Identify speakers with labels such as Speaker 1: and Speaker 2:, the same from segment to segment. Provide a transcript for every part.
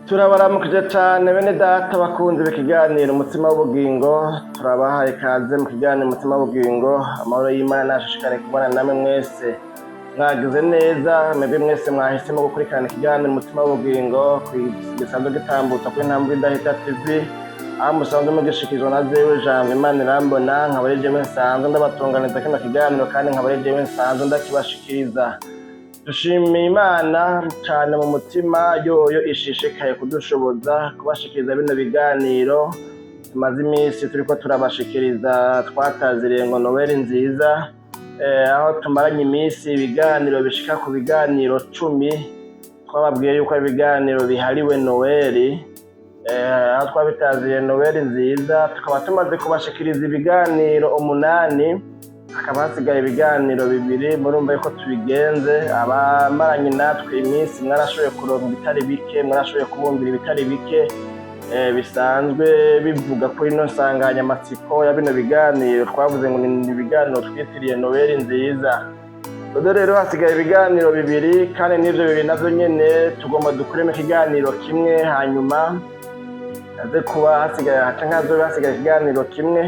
Speaker 1: Turabaramukije cyane bene data bakunze ikiganiro umutima w'ubugingo, turabahaye ikaze mu kiganiro umutima w'ubugingo. Amahoro y'Imana nashishikare kubana namwe mwese, mwagize neza mwebwe mwese mwahisemo gukurikirana ikiganiro umutima w'ubugingo gisanzwe gitambutsa kuri Ntambwe Idahita TV, aho musanzwe mugishikirizwa na jewe Jambo Imana irambona, nkaba ari jewe nsanzwe ndabatunganiza kino kiganiro kandi nkaba ari jewe nsanzwe ndakibashikiriza. Dushimiye Imana cyane mu mutima yoyo ishishikaye kudushoboza kubashikiriza bino biganiro. Tumaze iminsi turiko turabashikiriza twataziriye ngo Noel nziza, aho tumaranye iminsi ibiganiro bishika ku biganiro 10. Twababwiye yuko ari ibiganiro bihariwe Noel, aho twabitaziriye Noel nziza, tukaba tumaze kubashikiriza ibiganiro 8. Hakaba hasigaye ibiganiro 2, murumva yuko tubigenze. Abamaranye natwe iminsi mwarashoboye kuronka ibitari bike, mwarashoboye kubumvira ibitari bike bisanzwe bivuga kuri ino nsanganyamatsiko ya bino biganiro. Twavuze ngo ni ibiganiro twitiriye Noel nziza. Rero hasigaye ibiganiro 2, kandi n'ivyo 2 navyo nyene tugomba dukuremo ikiganiro kimwe, hanyuma haze kuba hasigaye hasigaye ikiganiro kimwe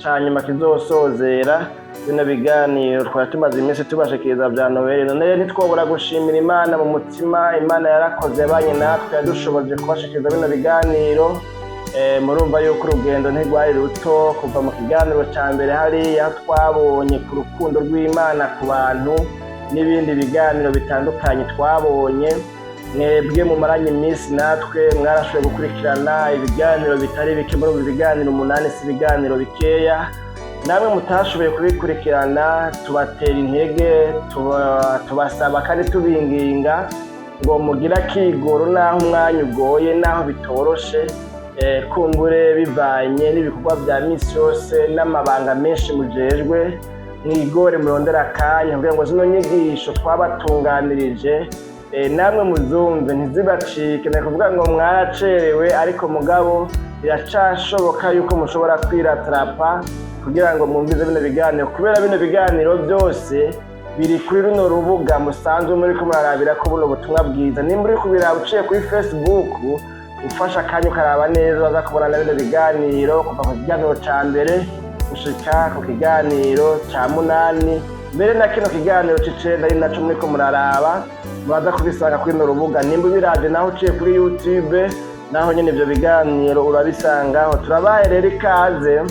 Speaker 1: canyuma kizosozera bino biganiro twari tumaze iminsi tubashikiriza bya Noel. None ntitwobora gushimira Imana mu mutima. Imana yarakoze yabanye natwe, yadushoboje kubashikiriza bino biganiro. Murumva yuko urugendo ntirwari ruto kuva mu kiganiro cya mbere hariya twabonye ku rukundo rw'Imana ku bantu, n'ibindi biganiro bitandukanye twabonye. Mwebwe mumaranye iminsi natwe mwarashoboye gukurikirana ibiganiro bitari bike, muri ibiganiro 8 si ibiganiro bikeya. Namwe mutashoboye kubikurikirana tubatera intege, tubasaba kandi tubinginga ngo mugira kigoro naho umwanya ugoye, naho bitoroshe, kumbure bivanye n'ibikorwa bya misi yose n'amabanga menshi mujejwe, mwigore murondera akanya kugira ngo zino nyigisho twabatunganirije namwe muzumve ntizibacike. Ni kuvuga ngo mwaracerewe, ariko mugabo biracashoboka yuko mushobora kwiratrapa kugira ngo mwumvize bino biganiro, kubera bino biganiro byose biri kuri runo rubuga musanzwe muri ko murarabira ko buno butumwa bwiza. Nimba uri kubiraba uciye kuri Facebook, ufasha akanya ukaraba neza baza kubona na bino biganiro kuva ku kiganiro ca mbere gushika ku kiganiro ca 8, mbere na kino kiganiro c'9 ari naco muri ko muraraba, baza kubisanga kuri runo rubuga. Nimba biraje naho uciye kuri YouTube, naho nyene ivyo biganiro urabisangaho. Turabaye rero ikaze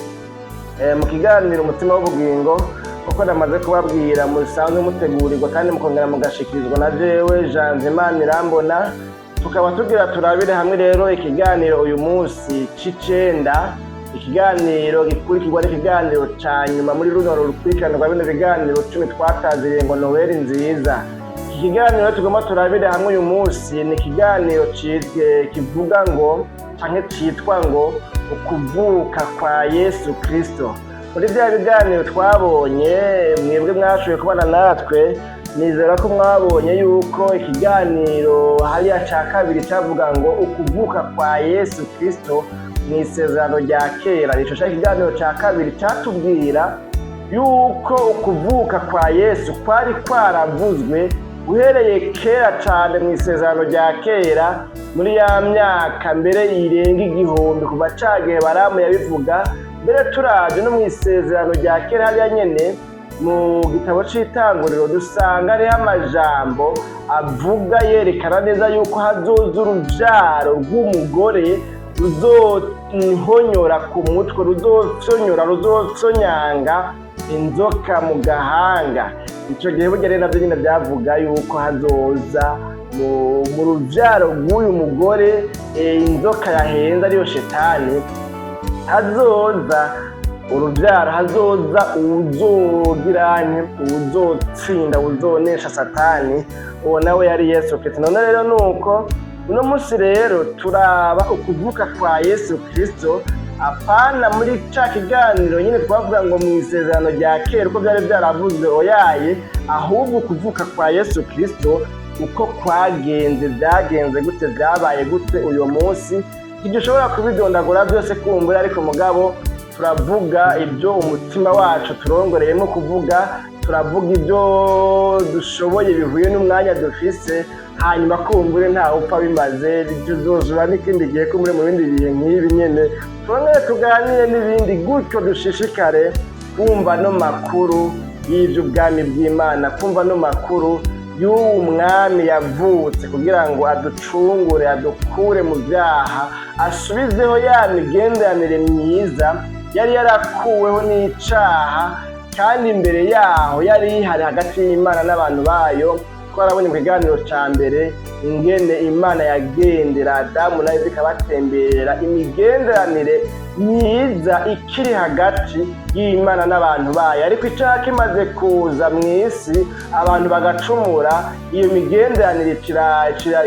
Speaker 1: mu kiganiro umutima w'ubugingo, kuko namaze kubabwira musanzwe mutegurirwa kandi mukongera mugashikirizwa na jewe Jambo Imana irambona. Tukaba tugira turabire hamwe rero ikiganiro uyu munsi c'9, ikiganiro gikurikirwa n'ikiganiro ca nyuma muri runo rukurikirana rwa bino biganiro 10 twataziriye ngo Noel nziza. Iki kiganiro tugomba turabire hamwe uyu munsi ni ikiganiro kivuga ngo canke citwa ngo ukuvuka kwa YESU KRISTO. Muri bya biganiro twabonye, mwebwe mwashoboye kubana natwe, nizera ko mwabonye yuko ikiganiro hariya ca 2 cavuga ngo ukuvuka kwa YESU KRISTO mu isezerano rya kera. Ico cya ikiganiro ca 2 catubwira yuko ukuvuka kwa Yesu kwari kwaravuzwe uhereye kera cyane mu isezerano rya kera, muri ya myaka mbere irenga 1000 kuva cagihe Baramu yabivuga. Mbere turaje no mu isezerano rya kera hariya nyene mu gitabo c'Itanguriro dusanga ari amajambo avuga yerekana neza yuko hazoza uruvyaro rw'umugore ruzohonyora ku mutwe, ruzosonyanga inzoka mu gahanga. Ico gihe burya rero navyo nyine byavuga yuko hazoza mu ruvyaro rw'uyu mugore inzoka yahenze ariyo shetani, hazoza uruvyaro, hazoza uwuzogiranye, uwuzotsinda, uwuzonesha satani, uwo nawe yari Yesu Kristo. None rero nuko uno munsi rero turaba ukuvuka kwa Yesu Kristo, apana muri ca kiganiro nyine twavuga ngo mu isezerano rya kera uko byari byaravuzwe oyaye, ahubwo ukuvuka kwa Yesu Kristo uko kwagenze, byagenze gute, byabaye gute uyu munsi. Ntidushobora kubidondagura byose kumbura, ariko mugabo turavuga ibyo umutima wacu turongoreyemo kuvuga, turavuga ibyo dushoboye bihuye n'umwanya dufise. hanyuma kumbure ntawe upfa bimaze, tuzozura n'ikindi gihe kumbure mu bindi bihe nk'ibi nyene twongere tuganire n'ibindi, gutyo dushishikare kumva no makuru y'ivy'ubwami bw'Imana, kumva no makuru y'uwo mwami yavutse kugira ngo aducungure, adukure mu vyaha, asubizeho ya migenderanire myiza yari yarakuweho n'icaha, kandi imbere yaho yari ihari hagati y'Imana n'abantu bayo. Twarabonye mu kiganiro ca mbere ingene Imana yagendera Adamu na Eva ikabatemberera, imigenderanire myiza ikiri hagati y'Imana n'abantu bayo. Ariko icaha kimaze kuza mw'isi, abantu bagacumura, iyo migenderanire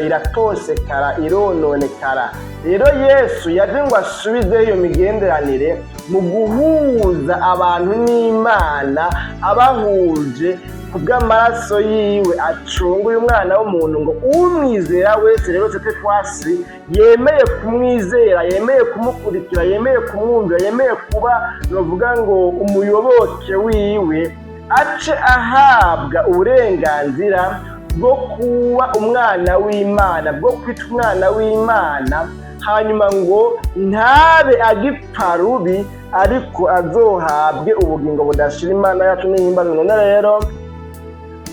Speaker 1: iratosekara, irononekara. Rero Yesu yaje ngo asubizeho iyo migenderanire mu guhuza abantu n'Imana, abahuje kubw'amaraso yiwe acunguye umwana w'umuntu, ngo umwizera wese rero tete twasi yemeye kumwizera, yemeye kumukurikira, yemeye kumwumvira, yemeye kuba novuga ngo umuyoboke wiwe, ace ahabwa uburenganzira bwo kuba umwana w'Imana, bwo kwitwa umwana w'Imana, hanyuma ngo ntabe agipfa rubi, ariko azohabwe ubugingo budashira. Imana yacu nihimbaza. None rero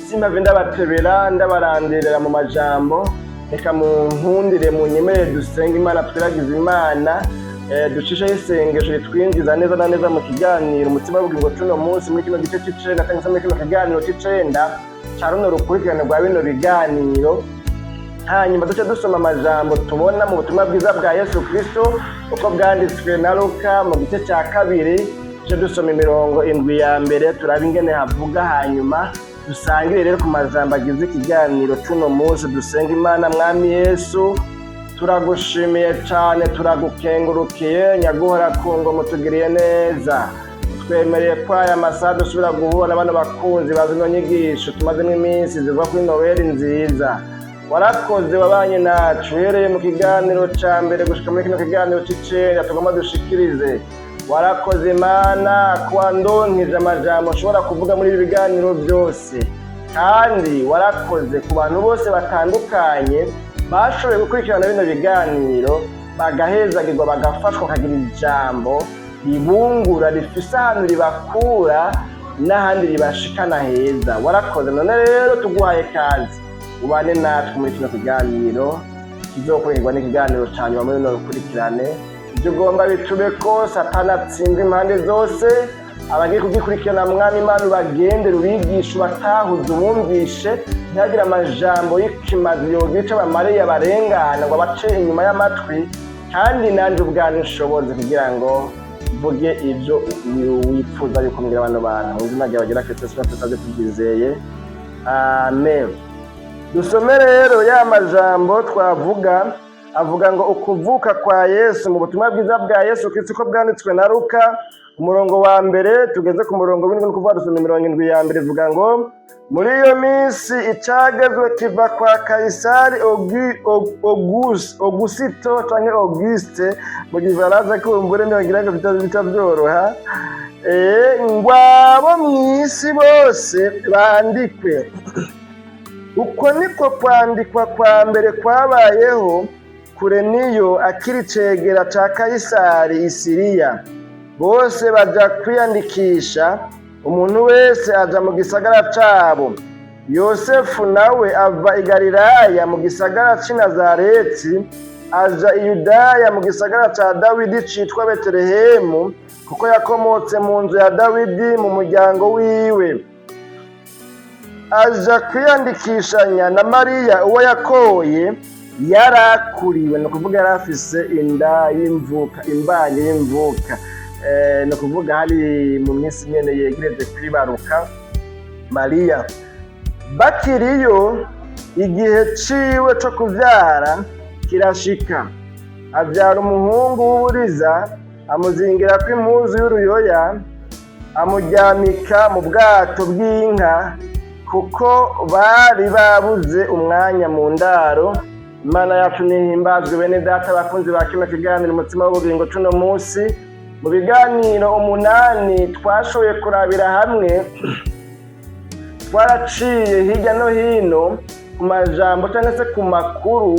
Speaker 1: simave ndabatebera ndabarandirira mu majambo, reka munkundire munyemerere dusenge Imana, twiragize Imana, ducisheho isengesho ritwinjiza neza na neza mu kiganiro umutima w'ubugingo cuno munsi, muri kino gice c'icenda cyangwa se muri kino kiganiro c'icenda ca runo rukurikirane rwa bino biganiro. Hanyuma duce dusoma amajambo tubona mu butumwa bwiza bwa Yesu Kristo uko bwanditswe na Luka mu gice ca kabiri, duce dusoma imirongo 7 ya mbere turaba ingene havuga, hanyuma dusangire rero ku majambo agize ikiganiro cuno munsi. Dusenga Imana. Mwami Yesu, turagushimiye cane, turagukengurukiye, nyaguhora kungo mutugiriye neza, twemereye ko aya masaha dusubira guhura bano bakunzi bazi no nyigisho tumazemo iminsi ziva kuri Noweli nziza. Warakoze, wabanye nacu uhereye mu kiganiro ca mbere gushika muri kino kiganiro c'icenda tugomba dushikirize. Warakoze Imana kuba ndonkeje amajambo nshobora kuvuga muri ibi biganiro byose, kandi warakoze ku bantu bose batandukanye bashoboye gukurikirana bino biganiro, bagahezagirwa, bagafashwa, kagira ijambo ribungura, rifise ahantu ribakura n'ahandi ribashikana heza. Warakoze. None rero tuguhaye kazi, ubane natwe muri kino kiganiro kizokurikirwa n'ikiganiro ca nyuma muri runo rukurikirane. Ibyo ugomba bitube ko Satani atsinze impande zose, abagiye kugikurikirana Mwami Imana ubagendere, ubigishe, ubatahuze, ubumvishe, ntihagire amajambo y'ikimazi yogica bamare yabarengana ngo abace inyuma y'amatwi, kandi nanje ubwanje nshoboze kugira ngo mvuge ibyo wipfuza yuko mbwira bano bantu. Mu izina ryawe gira Kristo tutaze tubyizeye, amen. Dusome rero ya majambo twavuga, avuga ngo ukuvuka kwa Yesu mu butumwa bwiza bwa Yesu Kristo ko bwanditswe na Luka umurongo wa mbere tugeze ku murongo w'indwi, no kuvuga dusoma imirongo 7 ya mbere. Ivuga ngo muri iyo minsi icagezwe kiva kwa Kaisari Augusito canke Auguste mu gifaransa, kumbure ntibagira ngo bitabyoroha, ngo abo mw'isi bose bandikwe. Uko niko kwandikwa kwa mbere kwabayeho Kureniyo akiri cegera ca Kaisari i Siriya. Bose baja kwiyandikisha, umuntu wese aja mu gisagara cabo. Yosefu nawe ava i Galilaya mu gisagara c'i Nazareti, aja i Yudaya mu gisagara ca Dawidi citwa Betelehemu, kuko yakomotse mu nzu ya Dawidi mu muryango wiwe. Aja kwiyandikishanya na Mariya uwo yakoye yarakuriwe, no kuvuga yarafise inda y'imvuka, imbanye y'imvuka, no kuvuga hari mu minsi nyene yegereje kwibaruka Mariya. Bakiriyo igihe ciwe co kuvyara kirashika, avyara umuhungu w'uburiza, amuzingira ko impuzu y'uruyoya, amuryamika mu bwato bw'inka, kuko bari babuze umwanya mu ndaro. Imana yacu nihimbazwe. Bene data bakunzi ba kino kiganiro umutima w'ubugingo cuno munsi, mu biganiro 8 twashoboye kurabira hamwe, twaraciye hirya no hino ku majambo cyangwa se ku makuru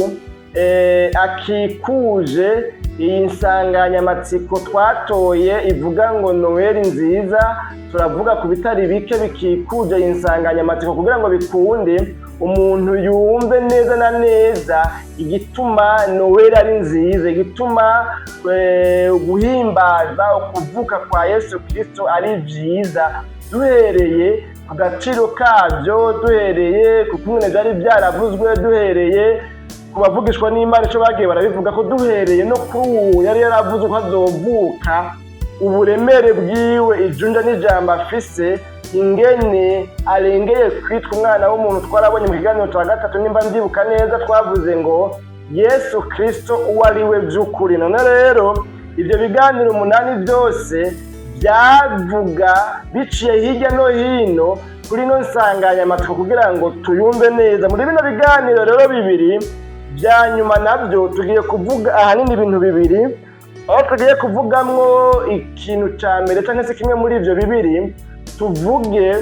Speaker 1: akikuje iyi nsanganyamatsiko twatoye ivuga ngo Noheli nziza. Turavuga ku bitari bike bikikuje iyi nsanganyamatsiko kugira ngo bikunde umuntu yumve neza na neza igituma Noheli ari nziza, igituma guhimbaza ukuvuka kwa Yesu Kristo ari byiza, duhereye ku gaciro kabyo, duhereye ku kumwe byari byaravuzwe, duhereye ku bavugishwa n'Imana icyo bagiye barabivuga ko, duhereye no kuri uwo yari yaravuze ko azovuka, uburemere bwiwe, ijunja n'ijambo afise, ingene arengeye kwitwa umwana w'umuntu. Twarabonye mu kiganiro cya gatatu nimba ndyibuka neza, twavuze ngo Yesu Kristo uwo ari we by'ukuri. None rero ibyo biganiro 8 byose byavuga biciye hirya no hino kuri ino nsanganyamatsiko kugira ngo tuyumve neza. Muri bino biganiro rero bibiri bya nyuma nabyo tugiye kuvuga ahanini ibintu bibiri, aho tugiye kuvugamwo ikintu cya mbere cyangwa se kimwe muri ibyo bibiri, tuvuge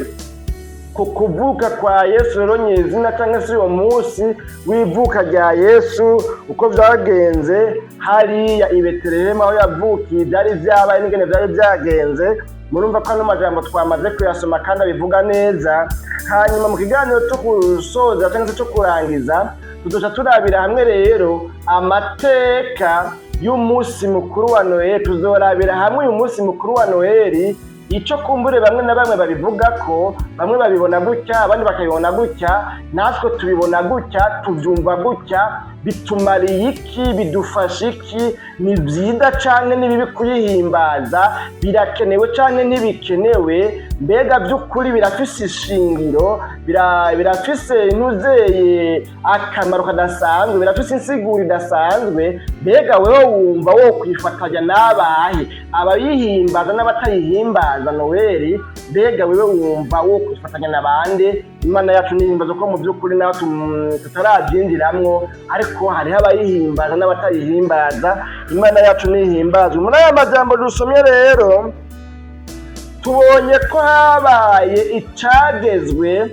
Speaker 1: ku kuvuka kwa Yesu rero nyezina cyangwa se uwo munsi w'ivuka rya Yesu uko byagenze hariya i Betelehemu aho yavukiye, byari byabaye n'ingene byari byagenze. Murumva ko ano majambo twamaze kuyasoma kandi abivuga neza. Hanyuma mu kiganiro cyo gusoza cyangwa se cyo kurangiza tuzoca turabira hamwe rero amateka y'umunsi mukuru wa Noheli. Tuzorabira hamwe uyu munsi mukuru wa Noheli, icyo kumbure bamwe na bamwe babivuga ko, bamwe babibona gutya abandi bakabibona gutya, natwe tubibona gutya, tubyumva gutya. Bitumariye iki? Bidufasha iki? Ni byiza cyane nibibi kuyihimbaza? Birakenewe cyane ntibikenewe? Mbega by'ukuri birafise ishingiro? Birafise intuzeye akamaro kadasanzwe? Birafise insiguro idasanzwe? Mbega wewe wumva wo kwifatanya n'abahe, abayihimbaza n'abatayihimbaza Noheli? Mbega wewe wumva wo kwifatanya n'abande? Imana yacu nihimbaza ko mu by'ukuri nawe tutarabyinjiramwo, ariko hariho abayihimbaza n'abatayihimbaza. Imana yacu nihimbazwe. Muri aya majambo dusomye rero tubonye ko habaye icagezwe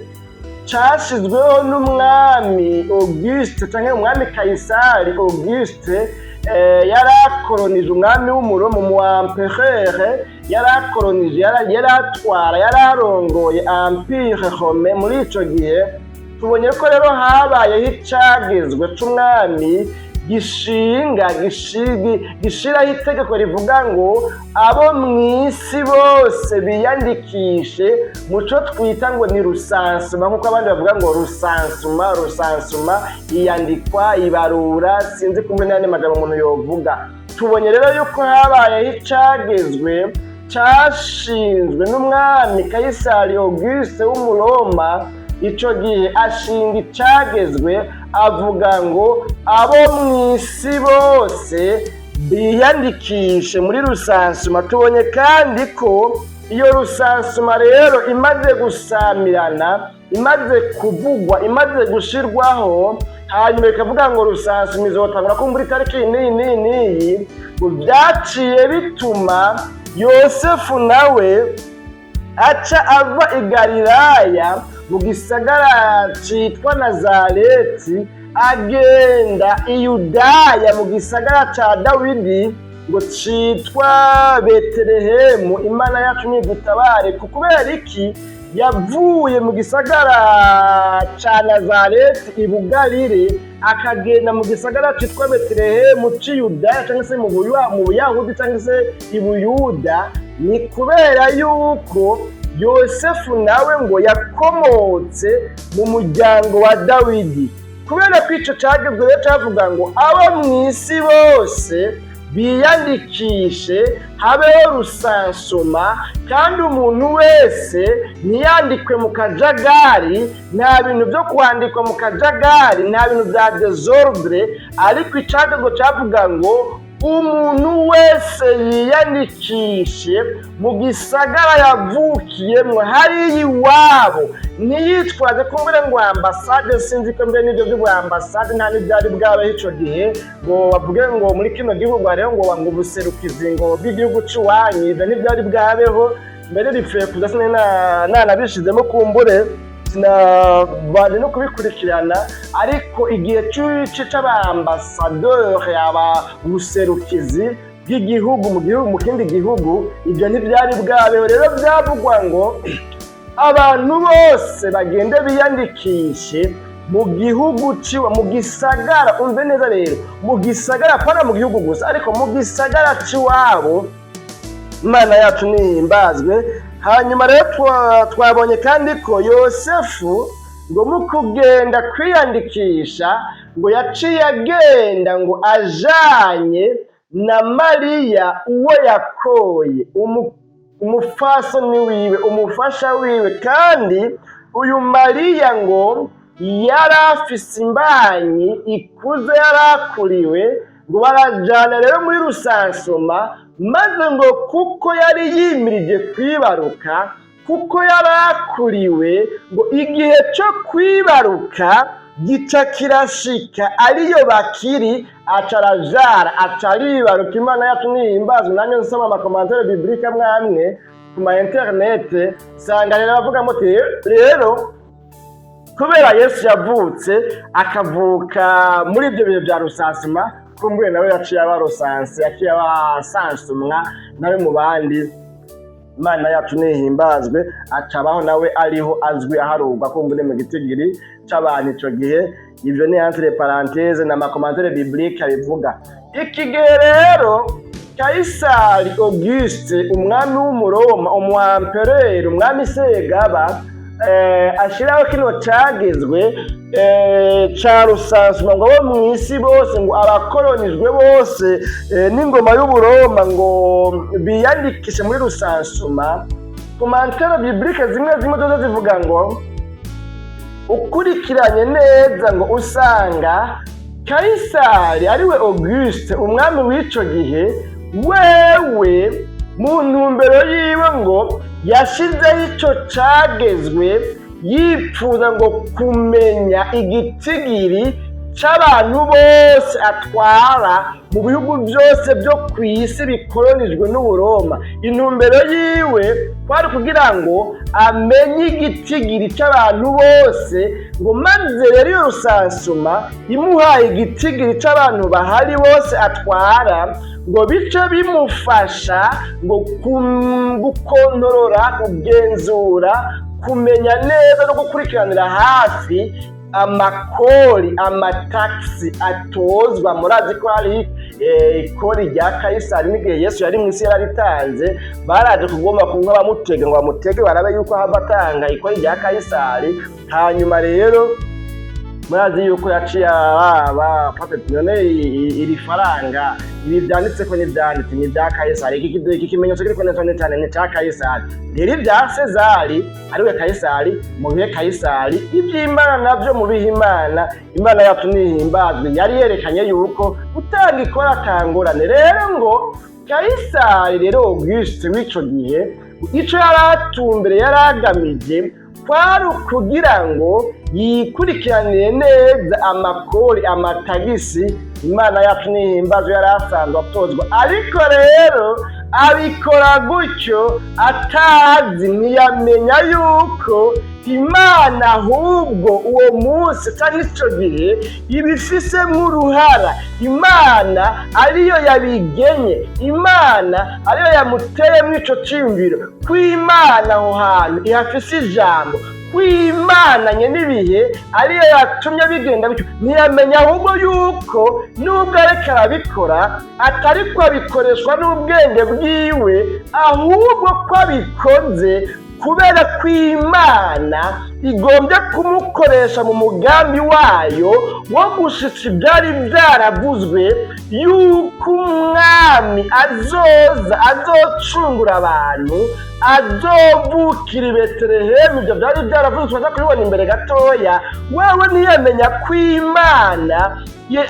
Speaker 1: cyashizweho n'umwami Auguste cyangwa umwami Kayisari Auguste. Yarakolonije umwami w'Umuroma mu empereur, yarakolonije, yaratwara, yararongoye empire Rome. Muri ico gihe tubonye ko rero habayeho icagezwe c'umwami gishiraho itegeko rivuga ngo abo mw'isi bose biyandikishe muco twita ngo ni rusansuma, nk'uko abandi bavuga ngo rusansuma, iyandikwa, ibarura, sinzi kumwe n'andi majambo umuntu yovuga. Tubonye rero yuko habayeho icagezwe cashinzwe n'umwami Kayisari Auguste w'Umuroma. Ico gihe ashinga icagezwe avuga ngo abo mw'isi bose biyandikishe muri rusansuma. Tubonye kandi ko iyo rusansuma rero imaze gusamirana, imaze kuvugwa, imaze gushirwaho, hanyuma ikavuga ngo rusansuma izotangura ko muri tariki n'iyi, ngo byaciye bituma Yosefu nawe aca ava i Galilaya mu gisagara citwa Nazareti agenda i Yudaya mu gisagara ca Dawidi ngo citwa Betelehemu. Imana yacu nidutabare. Kubera iki? Yavuye mu gisagara ca Nazareti i Bugalile akagenda mu gisagara citwa Betelehemu ci Yudaya cyangwa se mu Buyahudi cyangwa se i Buyuda. Ni kubera yuko Yosefu nawe ngo yakomotse mu muryango wa Dawidi. Kubera ko ico cagezwe rero cavuga ngo abo mw'isi bose biyandikishe, habeho rusansuma, kandi umuntu wese ntiyandikwe mu kajagari. Nta bintu byo kwandikwa mu kajagari, nta bintu bya desordre, ariko icagezwe cavuga ngo umuntu wese yiyandikishe mu gisagara yavukiyemwo hariya iwabo. Ntiyitwaze ko mbere ngo ambasade, sinzi ko mbere n'ibyo by'ambasade nta n'ibyari bwabeho ico gihe, ngo bavuge ngo muri kino gihugu hariho ngo ubuserukizi ngo bw'igihugu c'iwanyu. Ibyo ntibyari bwabeho mbere, ripfuye kuza nanabishizemo kumbure sinabanje no kubikurikirana, ariko igihe c'abambasaderi, ababuserukizi bw'igihugu mu kindi gihugu, ibyo ntibyari bwabeho. Rero byavugwa ngo abantu bose bagende biyandikishe mu gihugu ciwa, mu gisagara. Umve neza rero, mu gisagara, apana mu gihugu gusa, ariko mu gisagara ciwabo. Imana yacu nihimbazwe. Hanyuma rero twabonye kandi ko Yosefu ngo mu kugenda kwiyandikisha ngo yaciye agenda ngo ajanye na Mariya uwo yakoye, umufasoni wiwe, umufasha wiwe. kandi uyu Mariya ngo yari afise imbanyi ikuze, yarakuriwe. ngo barajana rero muri rusansuma, maze ngo kuko yari yimirije kwibaruka, kuko yarakuriwe, ngo igihe cyo kwibaruka gica kirashika, ariyo bakiri acarajara, acaribaruka. Imana yacu nihimbazwe. nanjye nsoma amakomantere biblika mwamwe ku ma interinete, sanga rero bavuga muti rero kubera Yesu yavutse akavuka muri ibyo bihe bya rusansuma, kumbuye nawe yaciye abarusanse, yaciye abasansumwa nawe mu bandi. Imana yacu nihimbazwe. acabaho nawe ariho azwi aharugwa kumbuye mu gitigiri c'abantu ico gihe. Ibyo ni entre parenthèse na makomantere biblique bivuga. Iki gihe rero Kaisari Auguste, umwami w'umuroma, umwampereri, umwami Segaba, ashiraho kino cagezwe ca rusansuma ngo abo mw'isi bose, ngo abakolonijwe bose n'ingoma y'uburoma ngo biyandikishe muri rusansuma. komantere biblike zimwe zozo zivuga ngo ukurikiranye neza ngo usanga Kaisari ariwe Auguste, umwami w'ico gihe, wewe mu ntumbero yiwe ngo yashizeho ico cagezwe yipfuza ngo kumenya igitigiri c'abantu bose atwara mu bihugu byose byo ku isi bikolonijwe n'uburoma. intumbero yiwe kwari kugira ngo amenye igitigiri c'abantu bose, ngo maze rero iyo rusansuma imuhaye igitigiri c'abantu bahari bose atwara, ngo bice bimufasha ngo gukontorora, kugenzura, kumenya neza no gukurikiranira hafi amakori, amataxi atozwa. murazi ko hari ikori rya Kaisari n'igihe Yesu yari mw'isi yararitanze, baraje kugomba kunka bamutega ngo bamutege barabe yuko hava atanga ikori rya Kaisari. hanyuma rero murazi yuko yaciye none iri faranga, ibi byanditse ko n'ibyanditse ni bya Kaisari. iki kimenyetso kiriko neza cyane ni cya Kaisari. rero ibya Sezari ariwe Kaisari, mu bihe Kaisari, iby'Imana nabyo mu bihe Imana. Imana yacu nihimbazwe. yari yerekanye yuko gutanga ikora atangorane. rero ngo Kaisari rero Auguste w'ico gihe, ico yaratumbere, yaragamije kwari ukugira ngo yikurikiranire neza amakori, amatagisi. Imana yacu nihimbazwe. yari asanzwe atozwa, ariko rero abikora gutyo atazi, ntiyamenya yuko Imana ahubwo uwo munsi cyangwa icyo gihe ibifisemo uruhara. Imana ariyo yabigenye, Imana ariyo yamuteye muri icyo cyiyumviro. Kw'Imana aho hantu ihafise ijambo, kw'Imana n'ibihe ariyo yatumye bigenda bityo. ntiyamenya ahubwo yuko nubwo ariko arabikora atari ko abikoreshwa n'ubwenge bwiwe, ahubwo ko abikoze kubera ko Imana igombye kumukoresha mu mugambi wayo wo gushitsa ibyari byaravuzwe yuko umwami azocungura abantu, azovukira i Betelehemu. ibyo byari byaravuzwe, tuza kubibona imbere gatoya. wewe ntiyamenya ko Imana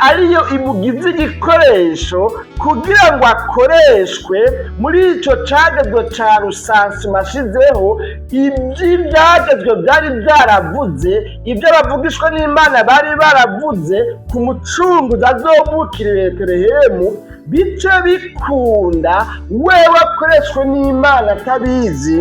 Speaker 1: ariyo imugize igikoresho kugira ngo akoreshwe muri icyo cagezwe ca rusansuma ashizeho. iby'ibyagezwe byari byaravuze, ibyo abavugishwa n'Imana bari baravuze ku mucunguzi azovukira i Betelehemu, bice bikunda wewe akoreshwe n'Imana atabizi,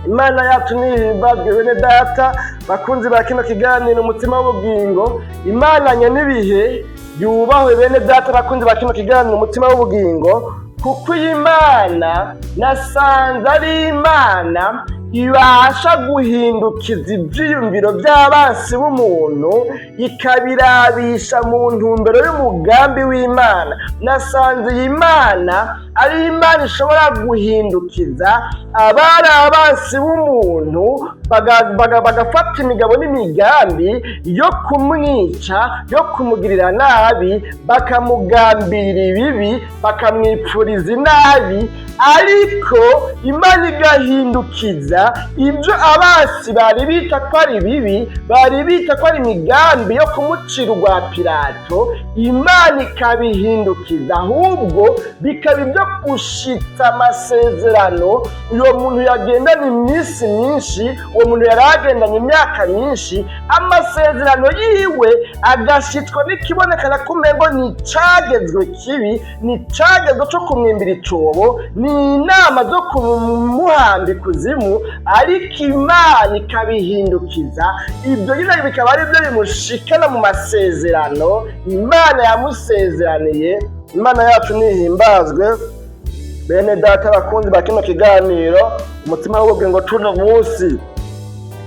Speaker 1: Imana yacu nihimbazwe bene data bakunzi ba kino kiganiro umutima w'ubugingo. Imana nyenibihe yubahwe bene data bakunzi ba kino kiganiro umutima w'ubugingo, kuko iyi Mana nasanze ari Imana ibasha guhindukiza ivyiyumviro by'abansi b'umuntu ikabirabisha mu ntumbero y'umugambi w'Imana. Nasanze iyi Mana ari Imana ishobora guhindukiza abari abansi b'umuntu bagafata imigabo n'imigambi yo kumwica, yo kumugirira nabi, bakamugambirira ibibi, bakamwipfuriza inabi, ariko Imana igahindukiza ibyo abansi bari bita ko ari bibi, bari bita ko ari imigambi yo kumucira urwa Pilato, Imana ikabihindukiza ahubwo bikaba ibyo gushitsa amasezerano uwo muntu yagendanye iminsi myinshi, uwo muntu yari agendanye imyaka myinshi, amasezerano yiwe agashitswa n'ikibonekana kumengo ni icagezwe kibi, ni icagezwe cyo kumwimbira icobo, ni inama zo kumuhamba ikuzimu, ariko Imana ikabihindukiza ibyo nyine bikaba ari byo bimushikana mu masezerano Imana yamusezeraniye. Imana yacu nihimbazwe bene data bakunzi ba kino kiganiro umutima w'ubugingo tuno munsi.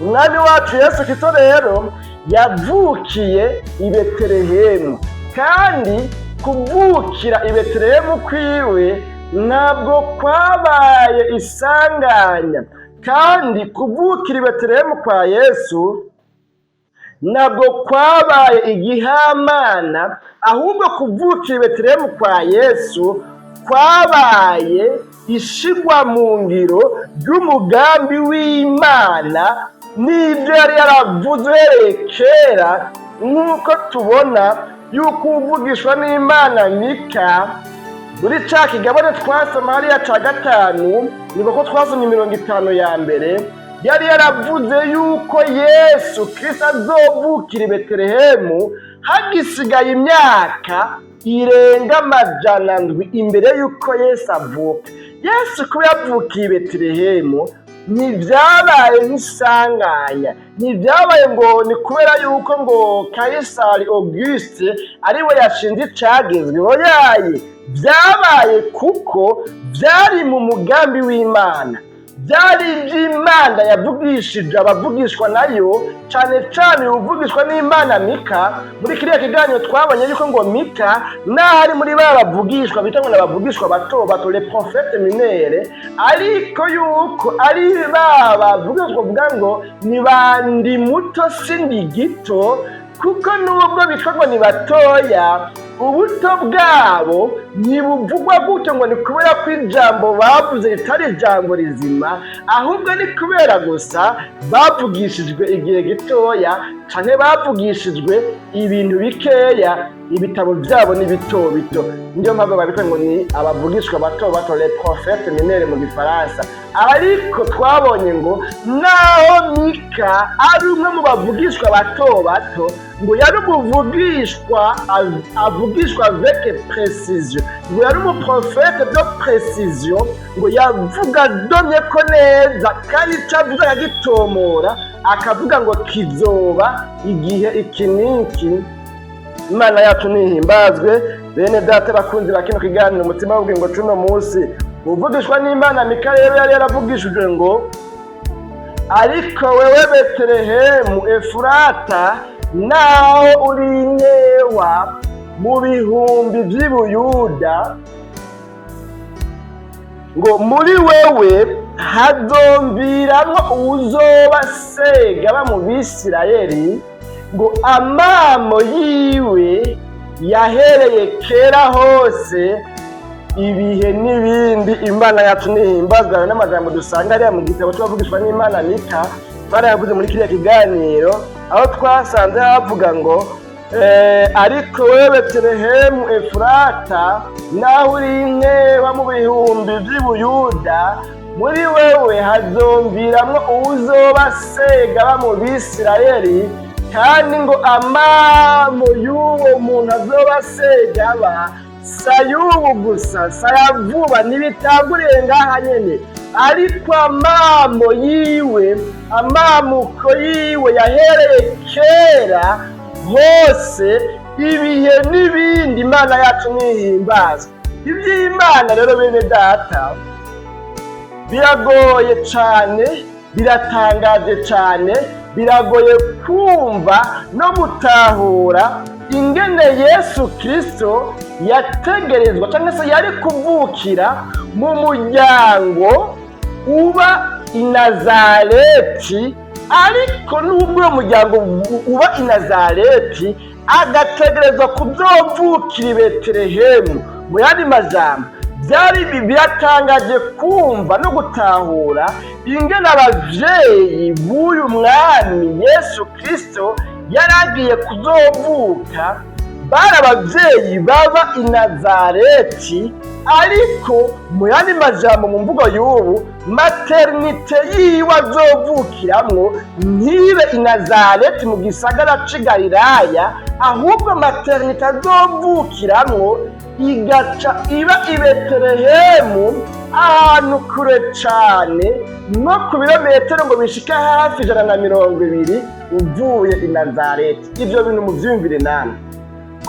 Speaker 1: Umwami wacu Yesu Kristo rero yavukiye i Betelehemu, kandi kuvukira i Betelehemu kwiwe ntabwo kwabaye isanganya, kandi kuvukira i Betelehemu kwa Yesu ntabwo kwabaye igihamana, ahubwo kuvukira i Betelehemu kwa Yesu kwabaye ishigwa mu ngiro ry'umugambi w'Imana n'ibyo yari yaravuze kera, nk'uko tubona yuko uvugishwa n'Imana Mika muri ca kigabane twasoma hariya ca 5, niko ko twasomye 50 ya mbere, yari yaravuze yuko Yesu Kristo azovukira i Betelehemu hagisigaye imyaka irenga 700 imbere yuko Yesu avuka. Yesu kuba yavukiye i Betelehemu ntibyabaye nk'isanganya, ntibyabaye ngo ni kubera yuko ngo Kaisari Auguste ariwe yashinze icagezwe, oyaye, byabaye kuko byari mu mugambi w'Imana, byari iby'Imana yavugishije abavugishwa nayo, cyane cyane uvugishwa n'Imana Mika. Muri kiriya kiganiro twabonye yuko ngo Mika n'ahari muri bavugishwa bita ngo n'abavugishwa bato bato les prophètes mineurs, ariko yuko ari bavugishwa kuvuga ngo ni bandi muto sindi gito, kuko nubwo bitwa ni batoya, ubuto bwabo ntibuvugwa gutyo ngo ni kubera ko ijambo bavuze ritari ijambo rizima, ahubwo ni kubera gusa bavugishijwe igihe gitoya, canke bavugishijwe ibintu bikeya, ibitabo byabo ni bito bito. Ndiyo mpamvu babitwa ngo ni abavugishwa bato bato, les prophètes mineurs mu Gifaransa. Ariko twabonye ngo naho Mika ari umwe mu bavugishwa bato bato, ngo yari umuvugishwa avugishwa avec précision, ngo yari umuprofete de précision, ngo yavuga domye ko neza, kandi icyavuze akagitomora, akavuga ngo kizoba igihe iki n'iki. Imana yacu nihimbazwe bene data bakunzi ba kino kiganiro umutima w'ubugingo cuno munsi. Uvugishwa n'Imana Mika rero yari yaravugishijwe ngo, ariko wewe Betelehemu Efurata, naho uri nkewa mu bihumbi by'i Buyuda, ngo muri wewe hazomviramwo uzoba segaba mu Bisirayeli, ngo amamo yiwe yahereye kera hose ibihe n'ibindi. Imana yacu nihimbazwa n'amajambo dusanga ariya mu gitabo twavugishwa n'Imana Mika, twarayavuze muri kiriya kiganiro, aho twasanze havuga ngo ariko wewe Betelehemu Efurata, naho uri nkewa mu bihumbi by'i Buyuda, muri wewe hazomviramwo uzoba segaba mu Bisirayeli, kandi ngo amamo y'uwo muntu azoba segaba sayubu gusa, sayavuba, ntibitanguriye ngaha nyene, ariko amamuko yiwe yahereye kera hose, ibihe n'ibindi. Imana yacu nihimbazwe. Iby'Imana rero bene data biragoye cyane, biratangaje cyane, biragoye kumva no gutahura ingene Yesu Kristo yategerezwa cyangwa se yari kuvukira mu muryango uba i Nazareti, ariko nubwo uwo muryango uba i Nazareti agategerezwa kuzovukira i Betelehemu. Mu yandi majambo, byari biratangaje kumva no gutahura ingene abavyeyi b'uyu mwami Yesu Kristo yaragiye kuzovuka bari abavyeyi baba i Nazareti, ariko mu yandi majambo mu mvugo y'ubu, maternite yiwe azovukiramwo ntibe i Nazareti mu gisagara c'i Galilaya, ahubwo maternite azovukiramwo igaca iba i Betelehemu, ahantu kure cane, no ku birometero ngo bishika hafi 120 uvuye i Nazareti. Ivyo bintu muvyumvire namwe.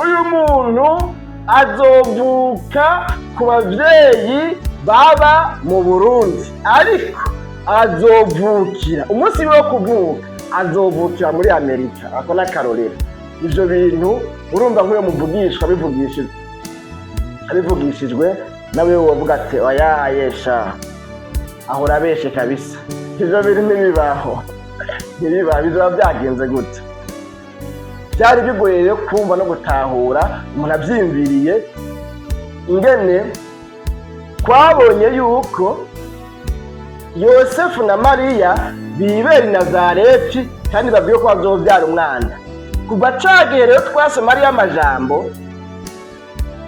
Speaker 1: Uyu muntu azovuka ku bavyeyi baba mu Burundi, ariko azovukira umunsi wo kuvuka azovukira muri Amerika. Ako n'akarorero. Ivyo bintu urumva nk'uyo muvugishwa abivugishijwe nawe wovuga ati oya yesha aho urabeshe kabisa. Ivyo bintu ntibibaho, bizoba byagenze gute? Byari bigoye rero kumva no gutahura. Umuntu avyimviriye ingene twabonye yuko Yosefu na Mariya bibera i Nazareti kandi babwiye ko bazovyara umwana. Kuva cagihe rero twase Mariya amajambo,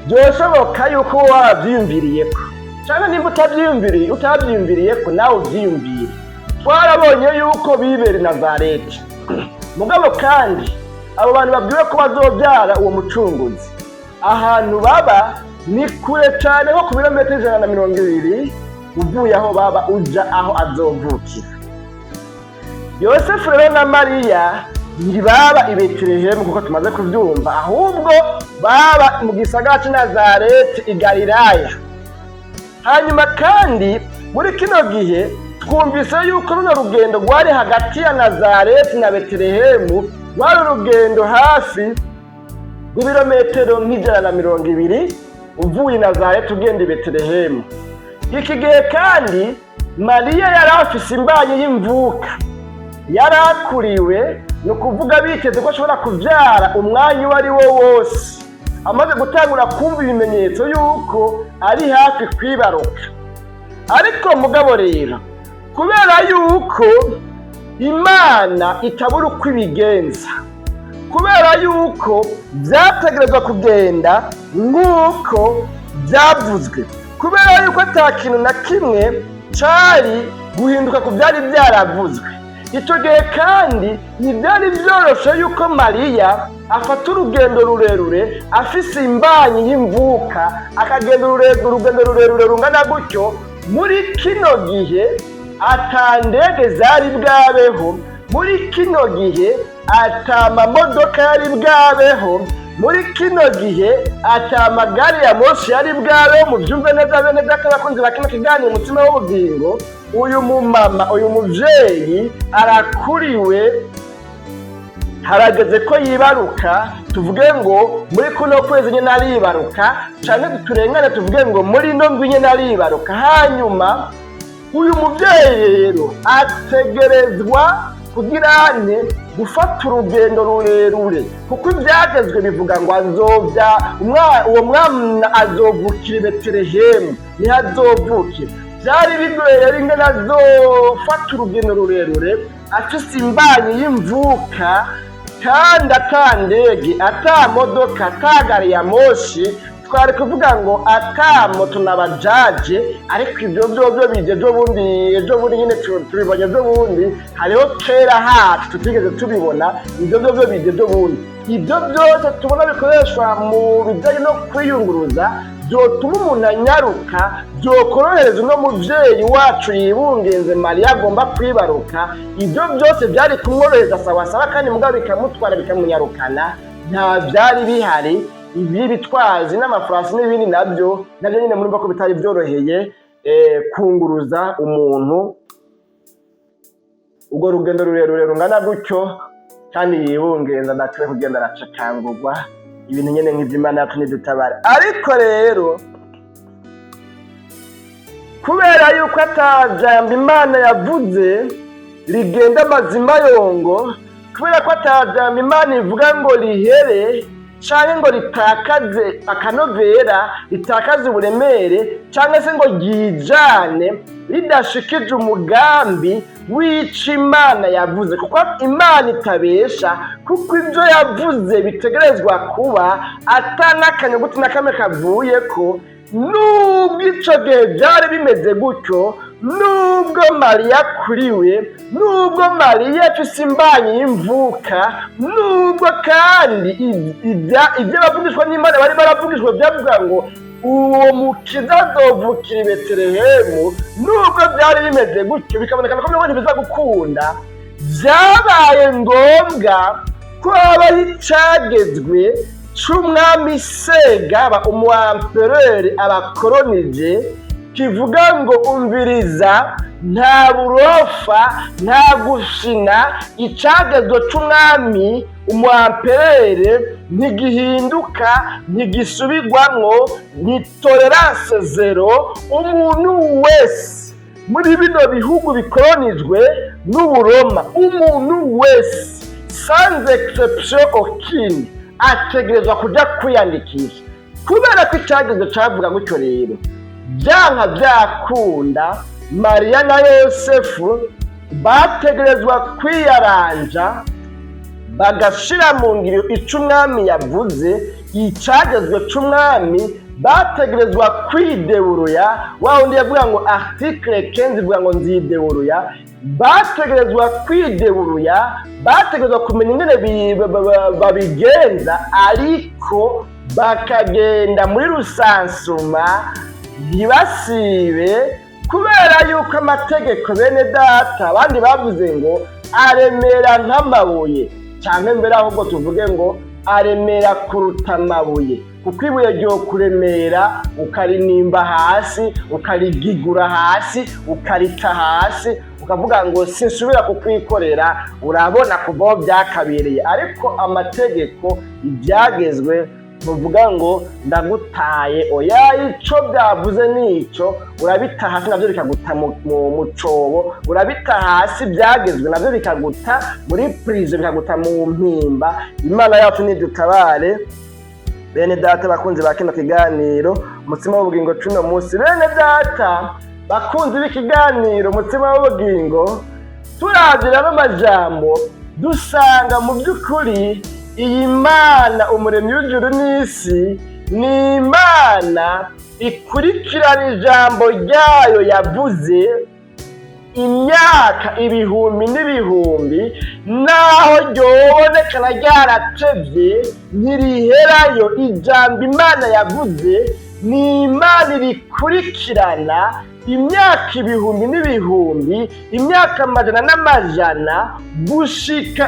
Speaker 1: byoshoboka yuko wavyimviriyeko, cyane nimba utavyimviriyeko nawe uvyimvire. Twarabonye yuko bibera i Nazareti, mugabo kandi abo bantu babwiwe ko bazobyara uwo mucunguzi, ahantu baba ni kure cyane nko ku birometero 120 uvuye aho baba uja aho azovukira. Yosefu rero na Mariya ntibaba i Betelehemu kuko tumaze kuvyumva, ahubwo baba mu gisagara c'i Nazareti i Galilaya. Hanyuma kandi muri kino gihe twumvise yuko runo rugendo rwari hagati ya Nazareti na Betelehemu, rwari urugendo hafi rw'ibirometero nk'120 uvuye i Nazareti ugenda i Betelehemu. Iki gihe kandi Mariya yari afise imbanyi y'imvuka, yarakuriwe, ni ukuvuga biteze ko ashobora kuvyara umwanya uwo ari wo wose. Amaze gutangura kumva ibimenyetso yuko ari hafi kwibaruka. Ariko mugabo rero, kubera yuko Imana itabura uko ibigenza, kubera yuko byategerezwa kugenda nk'uko byavuzwe, kubera yuko ata kintu na kimwe cari guhinduka ku byari byaravuzwe, icyo gihe kandi ntibyari byoroshe yuko Mariya afata urugendo rurerure afise imbanyi y'imvuka, akagenda urugendo rurerure rungana gutyo. Muri kino gihe ata ndege zari bwabeho, muri kino gihe ata mamodoka yari bwabeho, muri kino gihe ata magari ya moshi yari bwabeho. Mubyumve neza bene data bakunzi ba kino kiganiro umutima w'ubugingo. Uyu mumama, uyu muvyeyi arakuriwe, harageze ko yibaruka. Tuvuge ngo muri kuno kwezi nyene aribaruka, canke turengane tuvuge ngo muri no ndwi nyene aribaruka. Hanyuma uyu muvyeyi rero ategerezwa kugirane gufata urugendo rurerure, kuko ibyagezwe bivuga ngo uwo mwana azovukira i Betelehemu, niho azovukira. Byari bigoye rero ingene azofata urugendo rurerure afise imbanyi y'imvuka, kandi ata ndege, ata modoka, ata gari ya moshi, twari kuvuga ngo ata moto n'abajaje. Ariko ibyo byo bije ejo bundi nyine tubibonye ejo bundi, hariho kera hacu tutigeze tubibona. Ibyo byo bije ejo bundi. Ibyo byose tubona bikoreshwa mu bijyanye no kwiyunguruza byotuma umuntu anyaruka, byokorohereza uno muvyeyi wacu yibungenze Mariya agomba kwibaruka. Ibyo byose byari kumworohereza sawasawa, kandi mugabo bikamutwara bikamunyarukana nta byari bihari. Ibi bitwazi n'amafarasi n'ibindi nabyo nyine murumva ko bitari byoroheye kunguruza umuntu ubwo rugendo rurerure rungana gutyo, kandi yibungenza ndakwiye kugenda aracakangurwa. Ibintu nyene nk'ivy'Imana yacu nidutabare. Ariko rero kubera yuko atajambo Imana yavuze rigenda amazima yongo, kubera ko atajambo Imana ivuga ngo rihere canke ngo ritakaze akanovera, ritakaze uburemere, canke se ngo ryijane ridashikije umugambi w'ico Imana yavuze, kuko Imana itabesha, kuko ibyo yavuze bitegerezwa kuba atanakanyuguti na kamwe kavuyeko. Nubwo ico gihe byari bimeze gutyo, nubwo Mariya akuriwe, nubwo Mariya afise imbanyi y'imvuka, nubwo kandi ibyo bavugishwa n'Imana bari baravugishwa byavuga ngo uwo mukiza azovukira i Betelehemu, nubwo byari bimeze gutyo bikabonekana ko n'ubundi biza gukunda, byabaye ngombwa ko habaho icagezwe c'umwami Sega, umuampereri abakoronije, kivuga ngo umviriza, nta burofa, nta gushina. Icagezwe c'umwami umuampereri ntigihinduka, ntigisubirwamwo, ni tolerance zero. Umuntu wese muri bino bihugu bikoronijwe n'Uburoma, umuntu wese sans exception aucune ategerezwa kuja kwiyandikisha, kubera ko icagezwe cavuga gutyo. Rero byanka byakunda, Mariya na Yosefu bategerezwa kwiyaranja bagashira mu ngiro ico umwami yavuze. Icagezwe c'umwami bategerezwa kwideburuya, wa wundi yavuga ngo article 15 ivuga ngo nzideburuya. Bategerezwa kwideburuya, bategerezwa kumenya ingene babigenza, ariko bakagenda muri rusansuma ntibasibe, kubera yuko amategeko bene data abandi bavuze ngo aremera nk'amabuye, cyangwa mbere ahubwo tuvuge ngo aremera kuruta amabuye, kuko ibuye ryo kuremera ukarinimba hasi, ukarigigura hasi, ukarita hasi, ukavuga ngo sinsubira kukwikorera, urabona kuvaho byakabereye. Ariko amategeko, ibyagezwe, muvuga ngo ndagutaye, oya, ico byavuze nico, urabita hasi navyo bikaguta mu cobo, urabita hasi byagezwe navyo bikaguta muri prison, bikaguta mu mpimba. Imana yacu nidutabare. Bene data bakunzi ba kino kiganiro umutsima w'ubugingo cuno munsi, bene data bakunzi b'ikiganiro umutsima w'ubugingo, turavira n'amajambo dusanga mu by'ukuri iyi Mana umuremyi w'ijuru n'isi ni Imana ikurikirana ijambo ryayo yavuze imyaka ibihumbi n'ibihumbi, naho ryobonekana ryaratevye ntiriherayo. Ijambo Imana yavuze ni Imana rikurikirana imyaka ibihumbi n'ibihumbi, imyaka amajana n'amajana, gushika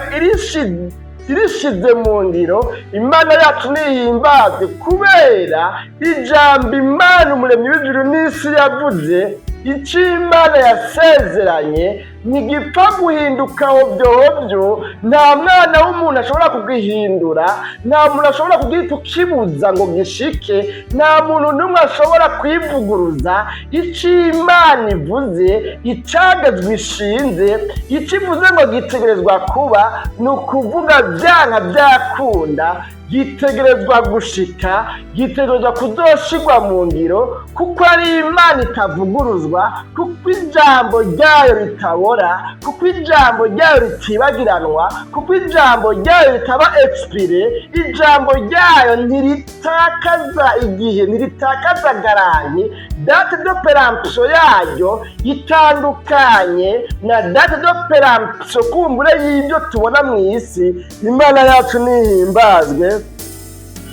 Speaker 1: irishize mu ngiro. Imana yacu nihimbazwe, kubera ijambo Imana umuremyi w'ijuru n'isi yavuze, ico Imana yasezeranye ntigipfa guhinduka hobyo. Nta mwana w'umuntu ashobora kugihindura, nta muntu ashobora kugihita ukibuza ngo gishike, nta muntu n'umwe ashobora kwivuguruza. Ico Imana ivuze, icagezwe ishinze, ico ivuze ngo gitegerezwa kuba, ni ukuvuga byanka byakunda, gitegerezwa gushika, gitegerezwa kuzoshigwa mu ngiro, kuko ari Imana itavuguruzwa, kuko ijambo ryayo ritabora, kuko ijambo ryayo ritibagiranwa, kuko ijambo ryayo ritaba expire. Ijambo ryayo ntiritakaza igihe, ntiritakaza garanti. Date de péremption yaryo itandukanye na date de péremption kumbure y'ibyo tubona mu isi. Imana yacu nihimbazwe.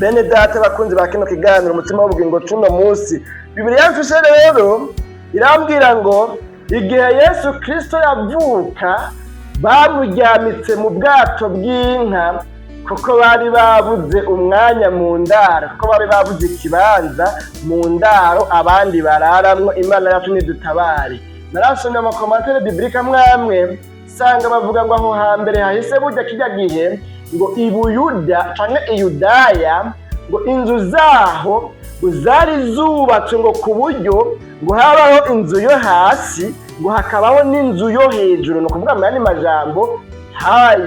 Speaker 1: bene data bakunzi ba kino kiganiro umutima w'ubugingo cuno munsi. Bibiliya yamfishe rero irambwira ngo igihe Yesu Kristo yavuka bamujyamitse mu bwato bw'inka kuko bari babuze umwanya mu ndaro, kuko bari babuze ikibanza mu ndaro abandi bararamwo. Imana yacu nidutabare. Narasomye amakomantere biblika mwamwe sanga bavuga ngo aho hambere hahise burya kijya gihe ngo ibuyuda canke iyudaya ngo inzu zaho zari zubatse ngo ku buryo ngo habaho inzu yo hasi ngo hakabaho n'inzu yo hejuru. No kuvuga mu yandi majambo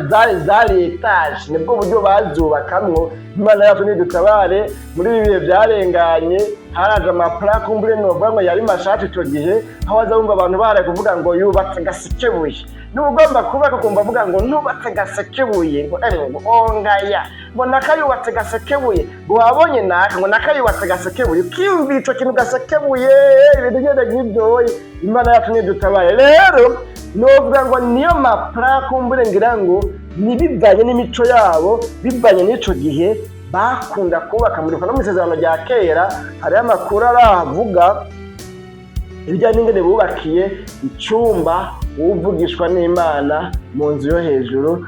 Speaker 1: zari etaje, nibwo buryo bazubakamwo. Imana yacu nidutabare. Muri ibi bihe byarenganye haraje amapla kumbure novuga ngo yari mashati ico gihe, aho waza bumva abantu baraye kuvuga ngo yubatse gasekebuye. N'ugomba kubaka kumva avuga ngo nubatse gasekebuye ngo ongaya ngo nakayubatse gasekebuye ngo wabonye naka ngo nakayubatse gasekebuye. Ukiyumvira ico kintu gasekebuye ibintu nyene nk'ibyo. Imana yacu nidutabare. Rero novuga ngo niyo mapla kumbure ngira ngo nibivanye n'imico yabo, bivanye n'ico gihe bakunda kubaka. Muri no misezerano rya kera hari amakuru aravuga ibijyanye n'ingene bubakiye icyumba uvugishwa n'Imana mu nzu yo hejuru.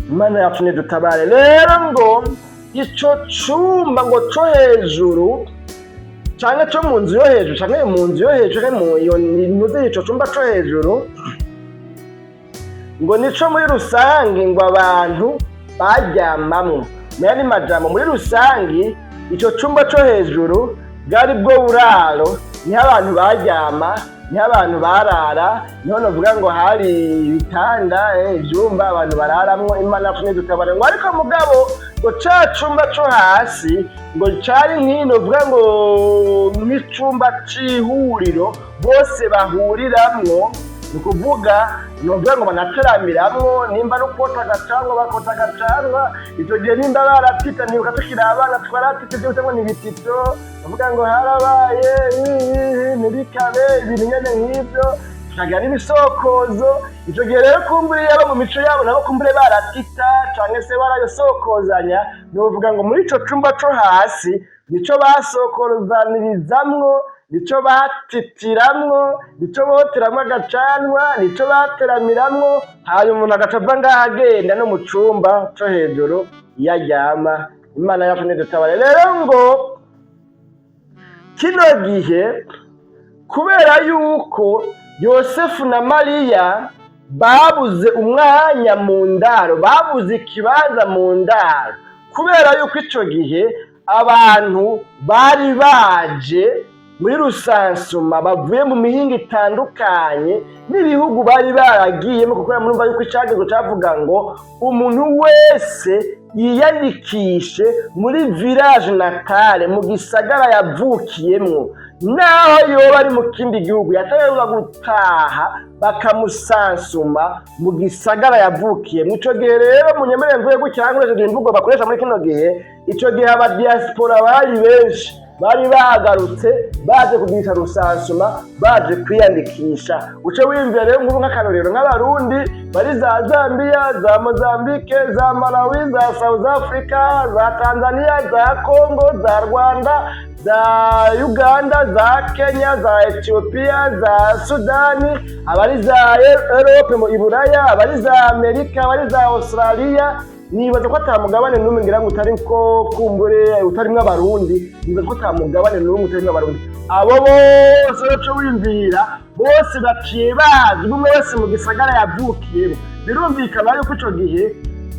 Speaker 1: Imana yacu nidutabare. Rero ngo ico cyumba ngo cyo hejuru cyane cyo mu nzu yo hejuru cyane mu nzu yo hejuru mu iyo nimuze ico cyumba cyo hejuru ngo nico muri rusange ngo abantu baryamamwo. Nari majambo muri rusange ico cyumba cyo hejuru bwari bwo buraro, ni abantu baryama, ni abantu barara, niho novuga ngo hari ibitanda ivyumba abantu bararamwo. Imana yacu nidutabare. Ngo ariko mugabo ngo ca cumba co hasi ngo cari nkino vuga ngo n'icumba c'ihuriro bose bahuriramwo. Ukuvuga novuga ngo banateramiramwo, nimba no kota gacanwa bakota gacanwa. Ico gihe nimba baratita nibuka tukiri abana twaratite byose ngo nibitito, bavuga ngo harabaye nibikabe ibintu nyene nk'ibyo kagira ibisokozo. Ico gihe rero kumbure yaba mu mico yabo nabo kumbure baratita canke se barayosokozanya. Novuga ngo muri ico cumba co hasi nico basokorozanirizamwo, nico batitiramwo, nico boteramwo agacanwa, nico bateramiramwo. Hanyuma umuntu agacava ngaho agenda no mu cumba co hejuru yaryama. Imana yacu nidutabare. Rero ngo kino gihe kubera yuko Yosefu na Mariya babuze umwanya mu ndaro, babuze ikibanza mu ndaro, kubera yuko ico gihe abantu bari baje muri rusansuma bavuye mu mihinga itandukanye n'ibihugu bari baragiyemo. Kuko murumva yuko icagezo cavuga ngo umuntu wese yiyandikishe muri village natale mu gisagara yavukiyemwo, naho yoba ari mu kindi gihugu yategerezwa gutaha bakamusansuma mu gisagara yavukiyemwo. Ico gihe rero munyemerere mvuye gucyangureje imvugo bakoresha muri kino gihe, ico gihe aba diaspora bari benshi bari bagarutse baje kugisha rusansuma, baje kwiyandikisha. Uce wimvira rero nk'ubu nk'akarorero nk'abarundi bari za Zambia, za Mozambique, za Malawi, za South Africa, za Tanzania, za Congo, za Rwanda, za Uganda, za Kenya, za Ethiopia, za Sudani, abari za Europe mu Iburaya, abari za Amerika, abari za Australia. Nibaza ko atamugabane n'umwe ngira ngo utari ko kumbure utarimwe abarundi. Nibaza ko atamugabane n'umwe utarimwe abarundi. Abo bose cyo wimvira bose baciye bazi umwe wese mu gisagara yavukiyemo. Birumvikana yuko ico gihe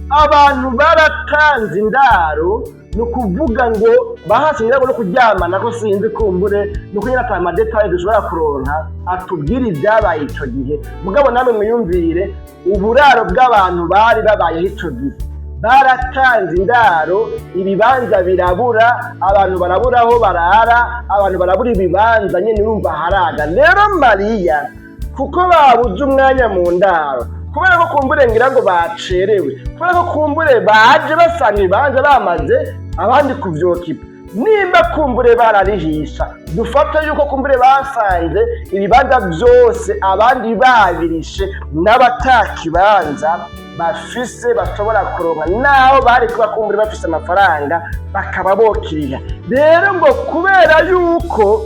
Speaker 1: abantu baratanze indaro, no kuvuga ngo bahasingira no kuryamana ko sinzi kumbure no kunyira atama detail dushobora kuronka atubwira ibyabaye ico gihe. Mugabo namwe mwiyumvire uburaro bw'abantu bari babaye ico gihe. Baratanze indaro, ibibanza birabura, abantu barabura aho barara, abantu barabura ibibanza nyene urumva haraga. Rero Mariya kuko babuze umwanya mu ndaro, kubera ko kumbure ngira ngo bacerewe, kubera ko kumbure baje basanga ibibanza bamaze abandi kuvyokipa, nimba kumbure bararihisha, dufata yuko kumbure basanze ibibanza byose abandi babirishe n'abatakibanza bafise bashobora kuronka, naho bari kuba kumbure bafise amafaranga bakaba bokiriya. Rero ngo kubera yuko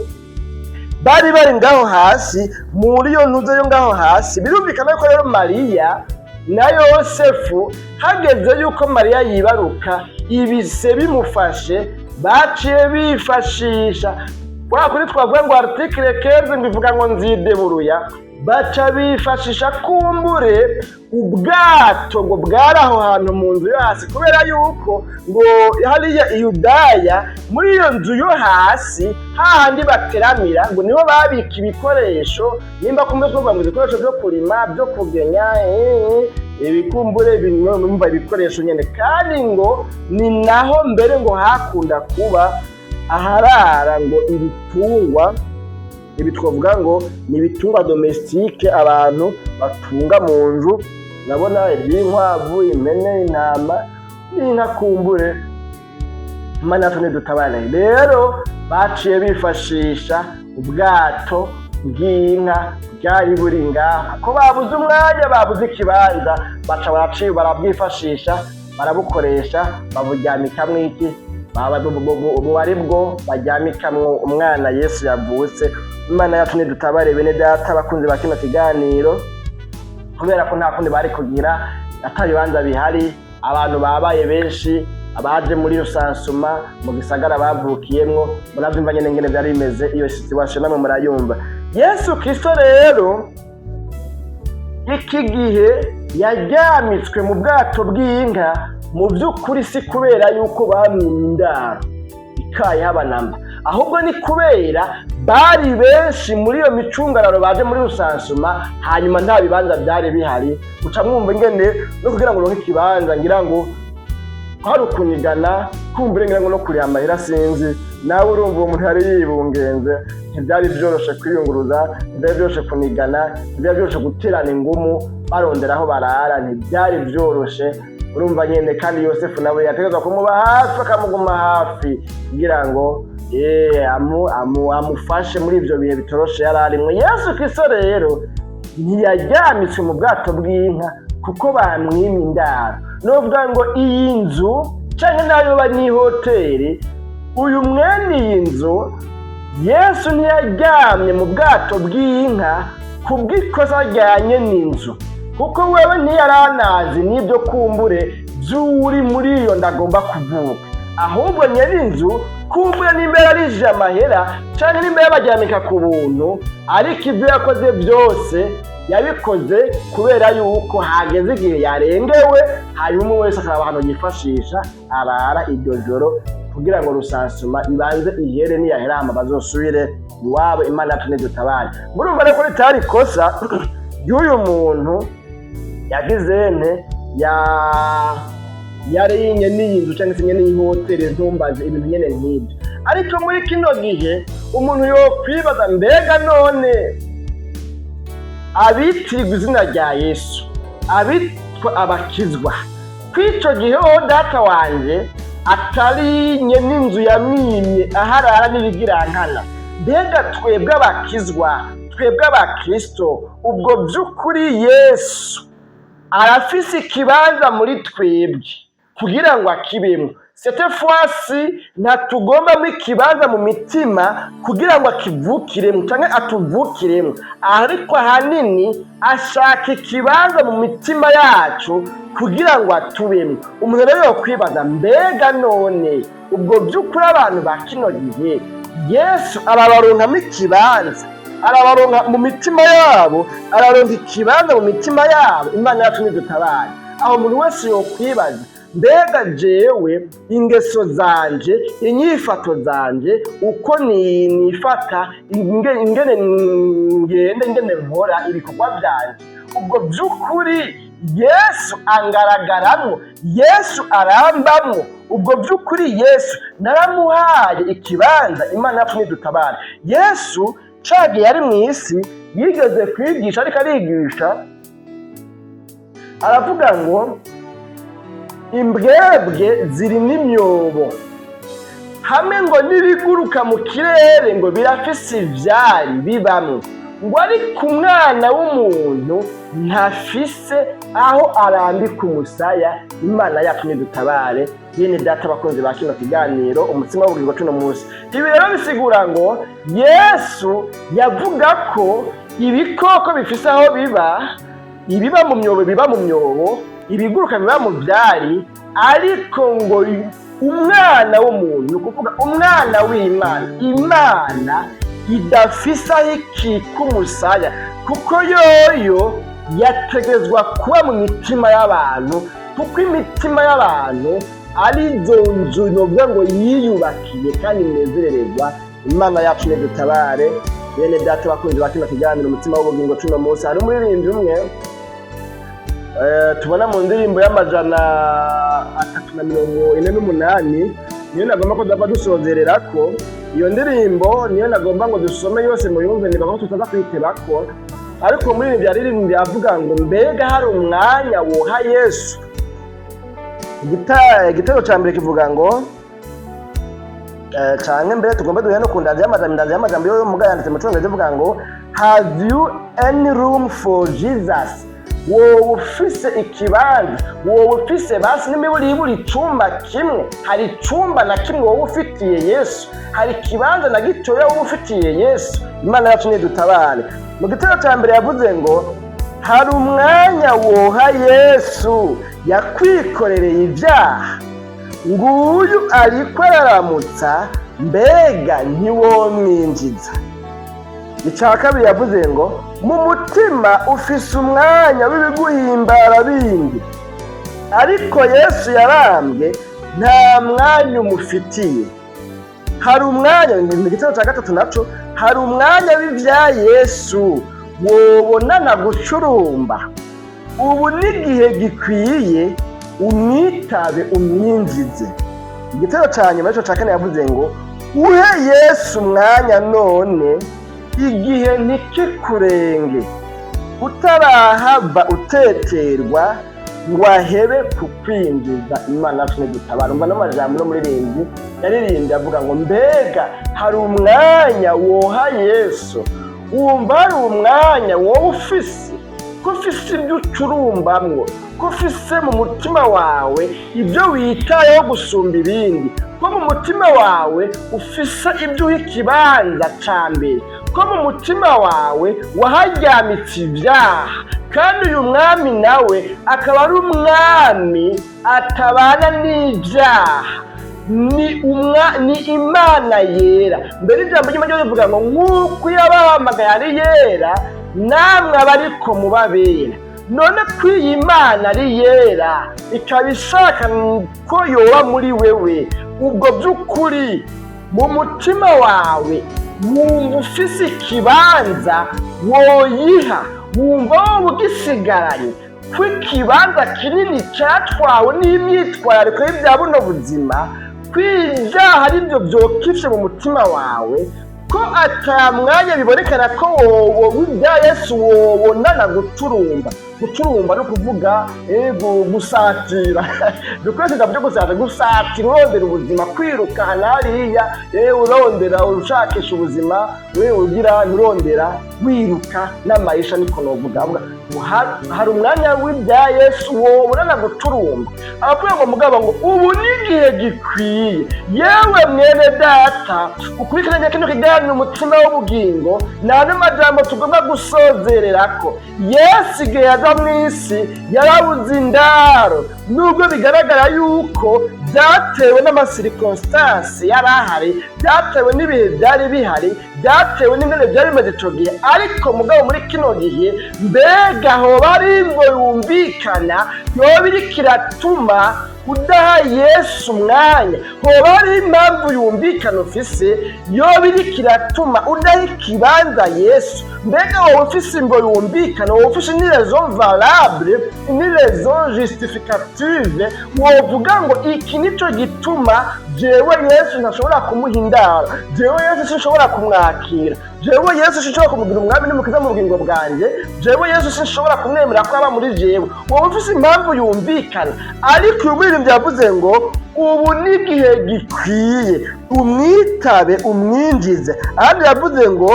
Speaker 1: bari ngaho hasi, muri iyo ntuzo yo ngaho hasi, birumvikana yuko rero Mariya na Yosefu hageze yuko Mariya yibaruka, ibise bimufashe baciye bifashisha kwa kuri twavuga ngo article 15 ngo ivuga ngo nzideburuya, baca bifashisha kumbure ubwato ngo bwaraho hantu mu nzu yo hasi, kubera yuko ngo hariya i Yudaya muri iyo nzu yo hasi hahandi bateramira ngo niho babika ibikoresho, nimba kumbe twavuga ngo ibikoresho byo kurima, byo kugenya, ibikumbure bimwe ibikoresho nyene, kandi ngo ni naho mbere ngo hakunda kuba aharara ngo ibitungwa, ibi twavuga ngo ni ibitungwa domestique abantu batunga mu nzu, nabona iby'inkwavu, impene, intama n'inka kumbure Imana tune dutabane. Rero baciye bifashisha ubwato bw'inka bwari buri ngaho, ko babuze umwanya, babuze ikibanza, baca baraciye barabwifashisha, barabukoresha, baburyamikamwo iki, ubu ari bwo baryamikamwo umwana Yesu yavutse. Imana yacu nidutabare bene data bakunze ba kino kiganiro, kubera ko nta kundi bari kugira atabibanza bihari, abantu babaye benshi, abaje muri rusansuma mu gisagara bavukiyemwo, muravyumva nyene ngene byari bimeze, iyo situation namwe murayumva. Yesu Kristo rero iki gihe yaryamitswe mu bwato bw'inka, mu by'ukuri si kubera yuko bamwimye indaro ikaye habanamba, ahubwo ni kubera bari benshi muri iyo micungararo baje muri rusansuma, hanyuma nta bibanza byari bihari. Uca mwumva ingene no kugira ngo uronke ikibanza, ngira ngo hari ukunigana kumbure, ngira ngo no kuri amahera sinzi, nawe urumva uwo muntu yari yibungenze, ntibyari byoroshe kwiyunguruza, ntibyari byoroshe kunigana, ntibyari byoroshe guterana ingumu baronderaho barara, ntibyari byoroshe. Urumva nyene kandi Yosefu nawe yategetswe kumuba hafi, akamuguma hafi kugira ngo amufashe muri ivyo bihe bitoroshe yari arimwo. Yesu Kristo rero ntiyaryamitswe mu bwato bw'inka kuko bamwimye indaro. Novuga ngo iyi nzu canke nayo ba ni hoteli, uyu mwene iyi nzu Yesu ntiyaryamye mu bwato bw'inka kubw'ikosa ryanye n'inzu, kuko wewe ntiyaranazi n'ibyo kumbure by'uri muri iyo ndagomba kuvuka, ahubwo nyiri inzu kumbure n'imbere arije amahera cyane n'imbere baryamika ku buntu, ariko ibyo yakoze byose yabikoze kubera yuko hageze igihe yarengewe, hanyuma wese akaba ahantu yifashisha arara iryo joro kugira ngo rusansuma ibanze ihere, niyaherama bazosubire iwabo. Imana yacu nidutabare. Murumva reko ritari kosa y'uyu muntu yagize yarinye n'iyi nzu cyangwa se nyene y'ihoteli, ntumbaze ibintu nyene nk'ibyo. Ariko muri kino gihe umuntu yokwibaza, mbega none abitirirwa izina rya Yesu, abitwa abakizwa, kw'ico gihe data wanje atarinye n'inzu yamwimye aharara n'ibigirankana, mbega twebwe abakizwa, twebwe abakristo, ubwo by'ukuri Yesu arafise ikibanza muri twebwe kugira ngo akibemo? Cette fois-ci ntatugomba mu ikibanza mu mitima kugira ngo akivukiremo cyangwa atuvukiremo, ariko ahanini ashaka ikibanza mu mitima yacu kugira ngo atubemo. Umuntu rero yokwibaza, mbega none ubwo by'ukuri abantu ba kino gihe Yesu arabaronkamo ikibanza, arabaronka mu mitima yabo, araronka ikibanza mu mitima yabo? Imana yacu nidutabare. Aho umuntu wese yokwibaza, mbega jewe ingeso zanje, inyifato zanje, uko nifata, ingene ngende, ingene nkora ibikorwa byanje, ubwo by'ukuri Yesu angaragaramwo, Yesu arambamwo, ubwo by'ukuri Yesu naramuhaye ikibanza? Imana yacu nidutabare. Yesu cagi yari mu isi yigeze kwigisha, ariko arigisha aravuga ngo imbwebwe ziri n'imyobo, hamwe ngo n'ibiguruka mu kirere ngo birafise ivyari bibamwe, ngo ariko umwana w'umuntu ntafise aho arambika umusaya. Imana yacu nidutabare. Yene data bakunzi ba kino kiganiro umutsima w'ubugingo cuno munsi. Ibi rero bisigura ngo Yesu yavuga ko ibikoko bifise aho biba, ibiba mu myobo biba mu myobo, ibiguruka biba mu vyari, ariko ngo umwana w'umuntu, kuvuga umwana w'Imana, Imana idafise aho ikika umusaya, kuko yoyo yategezwa kuba mu mitima y'abantu, kuko imitima y'abantu ari zo nzu novuga ngo yiyubakiye kandi inezerererwa. Imana yacu nidutabare. Bene data bakunzi ba kino kiganiro umutsima w'ubugingo cuno munsi, hari umuririmbyi umwe tubona mu ndirimbo y'amajana 348 niyo nagomba ko dava dusozererako. Iyo ndirimbo niyo nagomba ngo dusome yose mu yumve, niba ko tutaza kwitebako. Ariko muri ibyo yaririmbye avuga ngo mbega hari umwanya woha Yesu. Igitego cya mbere kivuga ngo canke mbere tugomba duhe no kundaza y'amajambo yo muga yanditse mu Cyongereza ivuga ngo have you any room for Jesus? Wowe ufise ikibanza, wowe ufise basi n'imiburi icumba kimwe, hari icumba na kimwe wowe ufitiye Yesu, hari ikibanza na gitoya wowe ufitiye Yesu. Imana yacu nidutabare. Mu gitego cya mbere yavuze ngo hari umwanya woha Yesu yakwikorereye ibyaha, nguyu ariko araramutsa, mbega ntiwomwinjiza. Icya kabiri yavuze ngo mu mutima ufise umwanya w'ibiguhimbara bindi, ariko Yesu yarambye nta mwanya umufitiye. Hari umwanya, mu gitabo cya gatatu naco, hari umwanya w'ibya Yesu wobonana gucurumba, ubu n'igihe gikwiye umwitabe umwinjize. Igitabo cya nyuma cyo cya kane yavuze ngo uhe Yesu umwanya none, igihe ntikikurenge, utarahava uteterwa ngo ahebe kukwinjiza. Imana yacu nidutabare. Umva n'amajambo no muririmbyi yaririmbye avuga ngo mbega hari umwanya woha Yesu. Wumva hari umwanya wowe ufise, ko ufise ibyo ucurumbamwo, ko ufise mu mutima wawe ibyo witayeho gusumba ibindi, ko mu mutima wawe ufise ibyo uha ikibanza ca mbere, ko mu mutima wawe wahajyamitse ibyaha. Kandi uyu mwami nawe akaba ari umwami atabana n'ibyaha, ni Imana yera. Mbere ijambo ry'Imana rivuga ngo nk'uko yabahamagaye ari yera, namwe abariko mubabera. None ko iyi Imana ari yera ikaba ishaka ko yoba muri wewe, ubwo by'ukuri mu mutima wawe wumva ufise ikibanza woyiha, wumva wowe ugisigaranye, ko ikibanza kinini cyatwawe n'imyitwarariko y'ibya buno buzima, ko ibyaha ari byo byokishe mu mutima wawe, ko ata mwanya bibonekana ko wowe w'ibya Yesu wobonana guturumba. Guturumba no kuvuga gusatira, dukoresheje byo gusatira, urondera ubuzima, kwiruka hariya, urondera urushakisha ubuzima, ugira urondera wiruka n'amayisha, niko novuga. Hari umwanya w'ibya Yesu wobonana guturumba. Avuga ngo mugabo ngo ubu n'igihe gikwiye, yewe mwene data ukurikiranye kino kiganiro umutima w'ubugingo, nane majambo tugomba gusozererako. Yesu igihe yaza mw'isi yarabuze indaro, nubwo bigaragara yuko byatewe n'amasirikonsitansi yari ahari, byatewe n'ibihe byari bihari, byatewe n'ingene byari bimaze ico gihe, ariko mugabo muri kino gihe mbega hoba ari ngo yumvikana yoba iriko iratuma udaha Yesu umwanya, hoba hari impamvu yumvikana ufise yoba iriko iratuma udaha ikibanza Yesu. Mbega wowe ufise imbo yumvikana, wowe ufise une raison valable, une raison justificative, wovuga ngo iki nico gituma jewe Yesu ntashobora kumuha indaro, jewe Yesu sinshobora kumwakira, jewe Yesu sinshobora kumugira umwami n'umukiza mu bugingo bwanjye, jewe Yesu sinshobora kumwemera ko aba muri jewe. Wowe ufise impamvu yumvikana, ariko umuririmbyi yavuze ngo ubu n'igihe gikwiye umwitabe umwinjize. ahandi yavuze ngo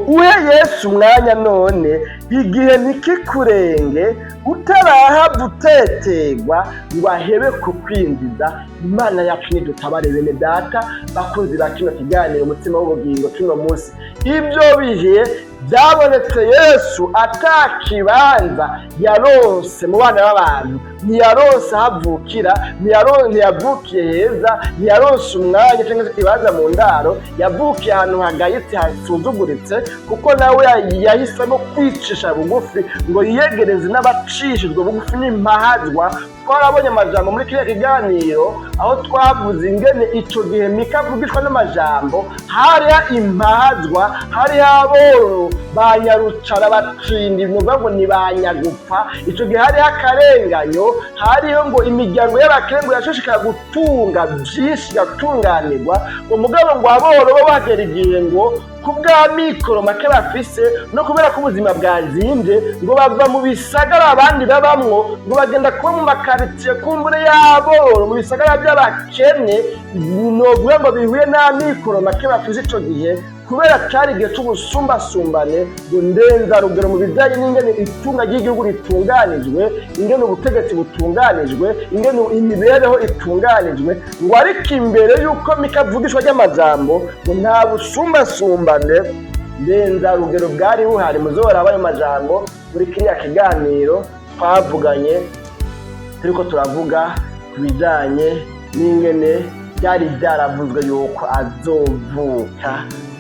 Speaker 1: uhe Yesu umwanya none, igihe ntikikurenge, utarahabwa utetegwa ngo ahebe kukwinjiza. Imana yacu nidutabare bene data bakunzi ba kino kiganiro umutima w'ubugingo kino munsi. Ibyo bihe byabonetse Yesu atakibanza yaronse mu bana b'abantu, ntiyaronse ahavukira, ntiyavukiye heza, ntiyaronse umwanya cyangwa se ikibanza mu ndaro, yavukiye ahantu hagayitse hasuzuguritse, kuko nawe yahisemo kwicisha bugufi ngo yiyegereze n'abacishijwe bugufi n'impahazwa. Twarabonye amajambo muri kiriya kiganiro aho twavuze ingene ico gihe Mika avugishwa n'amajambo, hariho impahazwa, hariho aboro banyarucara batindi bivuga ngo ni banyagupfa. Ico gihe hariho akarenganyo, hariho ngo imiryango y'abakengu yashishikara gutunga byinshi gatunganirwa, umugabo ngo aboro bo bagera igihe ngo kubwa mikoro make bafise no kubera ko ubuzima bwazimbye ngo bava mu bisagara abandi babamwo ngo bagenda kuba mu makaritsiye kumbure yabo mu bisagara by'abakene, novuga ngo bihuye na mikoro make bafise ico gihe, kubera cyari igihe cy'ubusumbasumbane ngo ndenza rugero mu bijyanye n'ingene itunga ry'igihugu ritunganijwe, ingene ubutegetsi butunganijwe, ingene imibereho itunganijwe. ngo ariko imbere y'uko Mika avugishwa ry'amajambo ngo nta busumbasumbane ndenza rugero bwari buhari. muzora abayo majambo muri kiriya kiganiro twavuganye turiko turavuga ku bijyanye n'ingene byari byaravuzwe yuko azovuka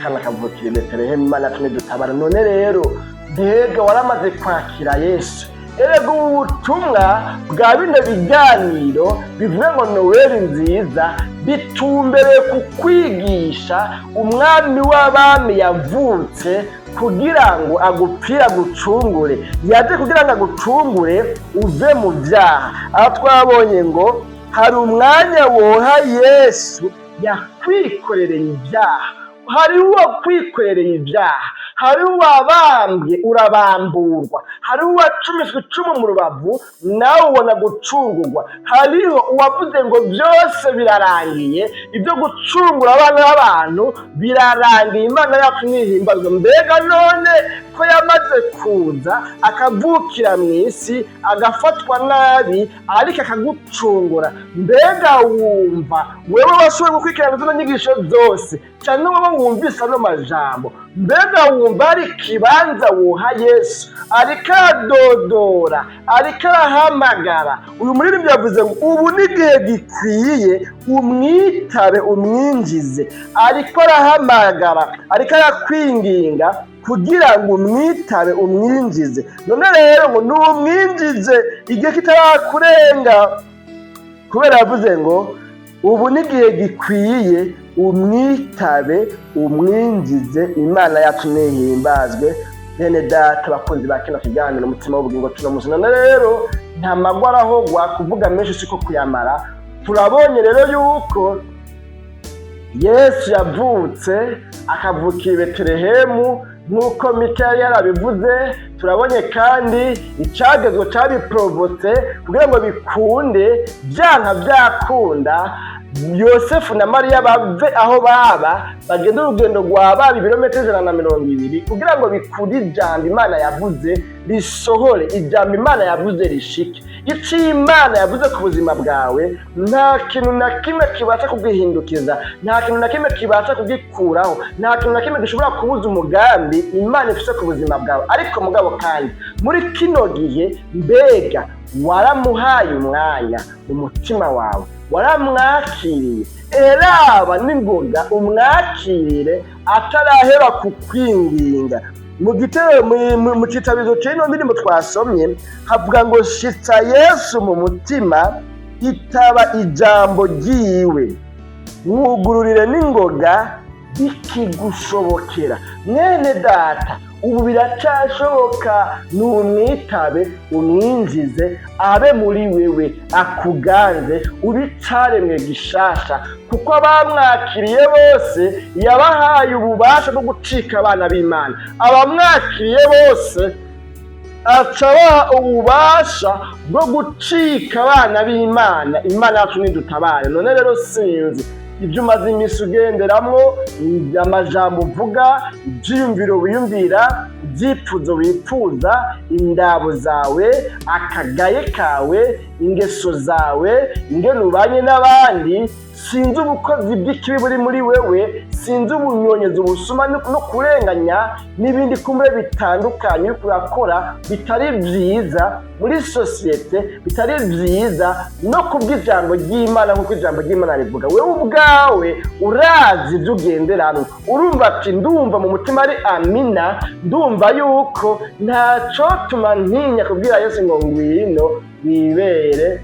Speaker 1: kandi akavukira i Betelehemu. Imana yacu nidutabara. none rero mbega waramaze kwakira Yesu? erega ubu butumwa bwa bino biganiro bivuga ngo Noweli nziza bitumbereye ku kwigisha umwami w'abami yavutse kugira ngo agupfira gucungure. yaje kugira ngo agucungure uve mu byaha. aho twabonye ngo hari umwanya woha Yesu yakwikorereye ibyaha, hari uwo kwikorereye ibyaha, hari uwabambwe urabamburwa, hari uwacumitswe icumu mu rubavu nawe ubona gucungurwa, hariho uwavuze ngo byose birarangiye, ibyo gucungura abana b'abantu birarangiye. Imana yacu nihimbazwa. mbega none ko yamaze kuza akavukira mu isi agafatwa nabi ariko akagucungura, mbega wumva wewe washoboye gukurikirana izo nyigisho zose cyane wowe wumvise ano majambo, mbega wumva ari ikibanza woha Yesu? ariko aradodora, ariko arahamagara. uyu muririmbyi yavuze ngo ubu n'igihe gikwiye umwitabe umwinjize, ariko arahamagara, ariko arakwinginga kugira ngo umwitabe umwinjize. none rero ngo numwinjize igihe kitarakurenga, kubera yavuze ngo ubu n'igihe gikwiye umwitabe umwinjize. Imana yacu nihimbazwe. bene data bakunzi ba kino kiganiro umutima w'ubugingo tuno munsi. none rero nta magwara ahogwa kuvuga menshi siko kuyamara. turabonye rero yuko Yesu yavutse akavukira i Betelehemu nk'uko Mika yarabivuze. turabonye kandi icagezwe cabiprovote kugira ngo bikunde, byanka byakunda Yosefu na Mariya bave aho baba bagenda urugendo rwa baba ibirometero 120 kugira ngo bikunde ijambo Imana yavuze risohore, ijambo Imana yavuze rishike. icyo Imana yavuze ku buzima bwawe nta kintu na kimwe kibasha kugihindukiza, nta kintu na kimwe kibasha kugikuraho, nta kintu na kimwe gishobora kubuza umugambi Imana ifite ku buzima bwawe. ariko mugabo kandi muri kino gihe mbega waramuhaye umwanya mu mutima wawe, waramwakiriye? eraba n'ingoga umwakirire atarahera kukwinginga. mu citabizo c'ino ndirimbo twasomye havuga ngo shitsa Yesu mu mutima, itaba ijambo ryiwe, mwugururire n'ingoga bikigushobokera. mwene data, ubu biracashoboka. numwitabe umwinjize abe muri wewe, akuganze ubicaremwe gishasha, kuko abamwakiriye bose yabahaye ububasha bwo gucika abana b'Imana. abamwakiriye bose acabaha ububasha bwo gucika abana b'Imana. Imana yacu nidutabare. None rero sinzi ibyo umaze iminsi ugenderamwo, amajambo uvuga, ibyiyumviro wiyumvira, ibyifuzo wifuza, indabo zawe, akagaye kawe, ingeso zawe, ingene ubanye n'abandi, sinzi ubukozi bw'ikibi buri muri wewe, sinzi ubunyonyezi, ubusuma no kurenganya n'ibindi kumbe bitandukanye uriko urakora bitari vyiza muri sosiyete, bitari vyiza no kubw'ijambo ry'Imana nk'uko ijambo ry'Imana rivuga. Wewe ubwawe urazi ibyo ugenderamwo, urumva ati ndumva mu mutima ari amina, ndumva yuko ntacotuma ntinya kubwira Yesu ngo ngwino wibere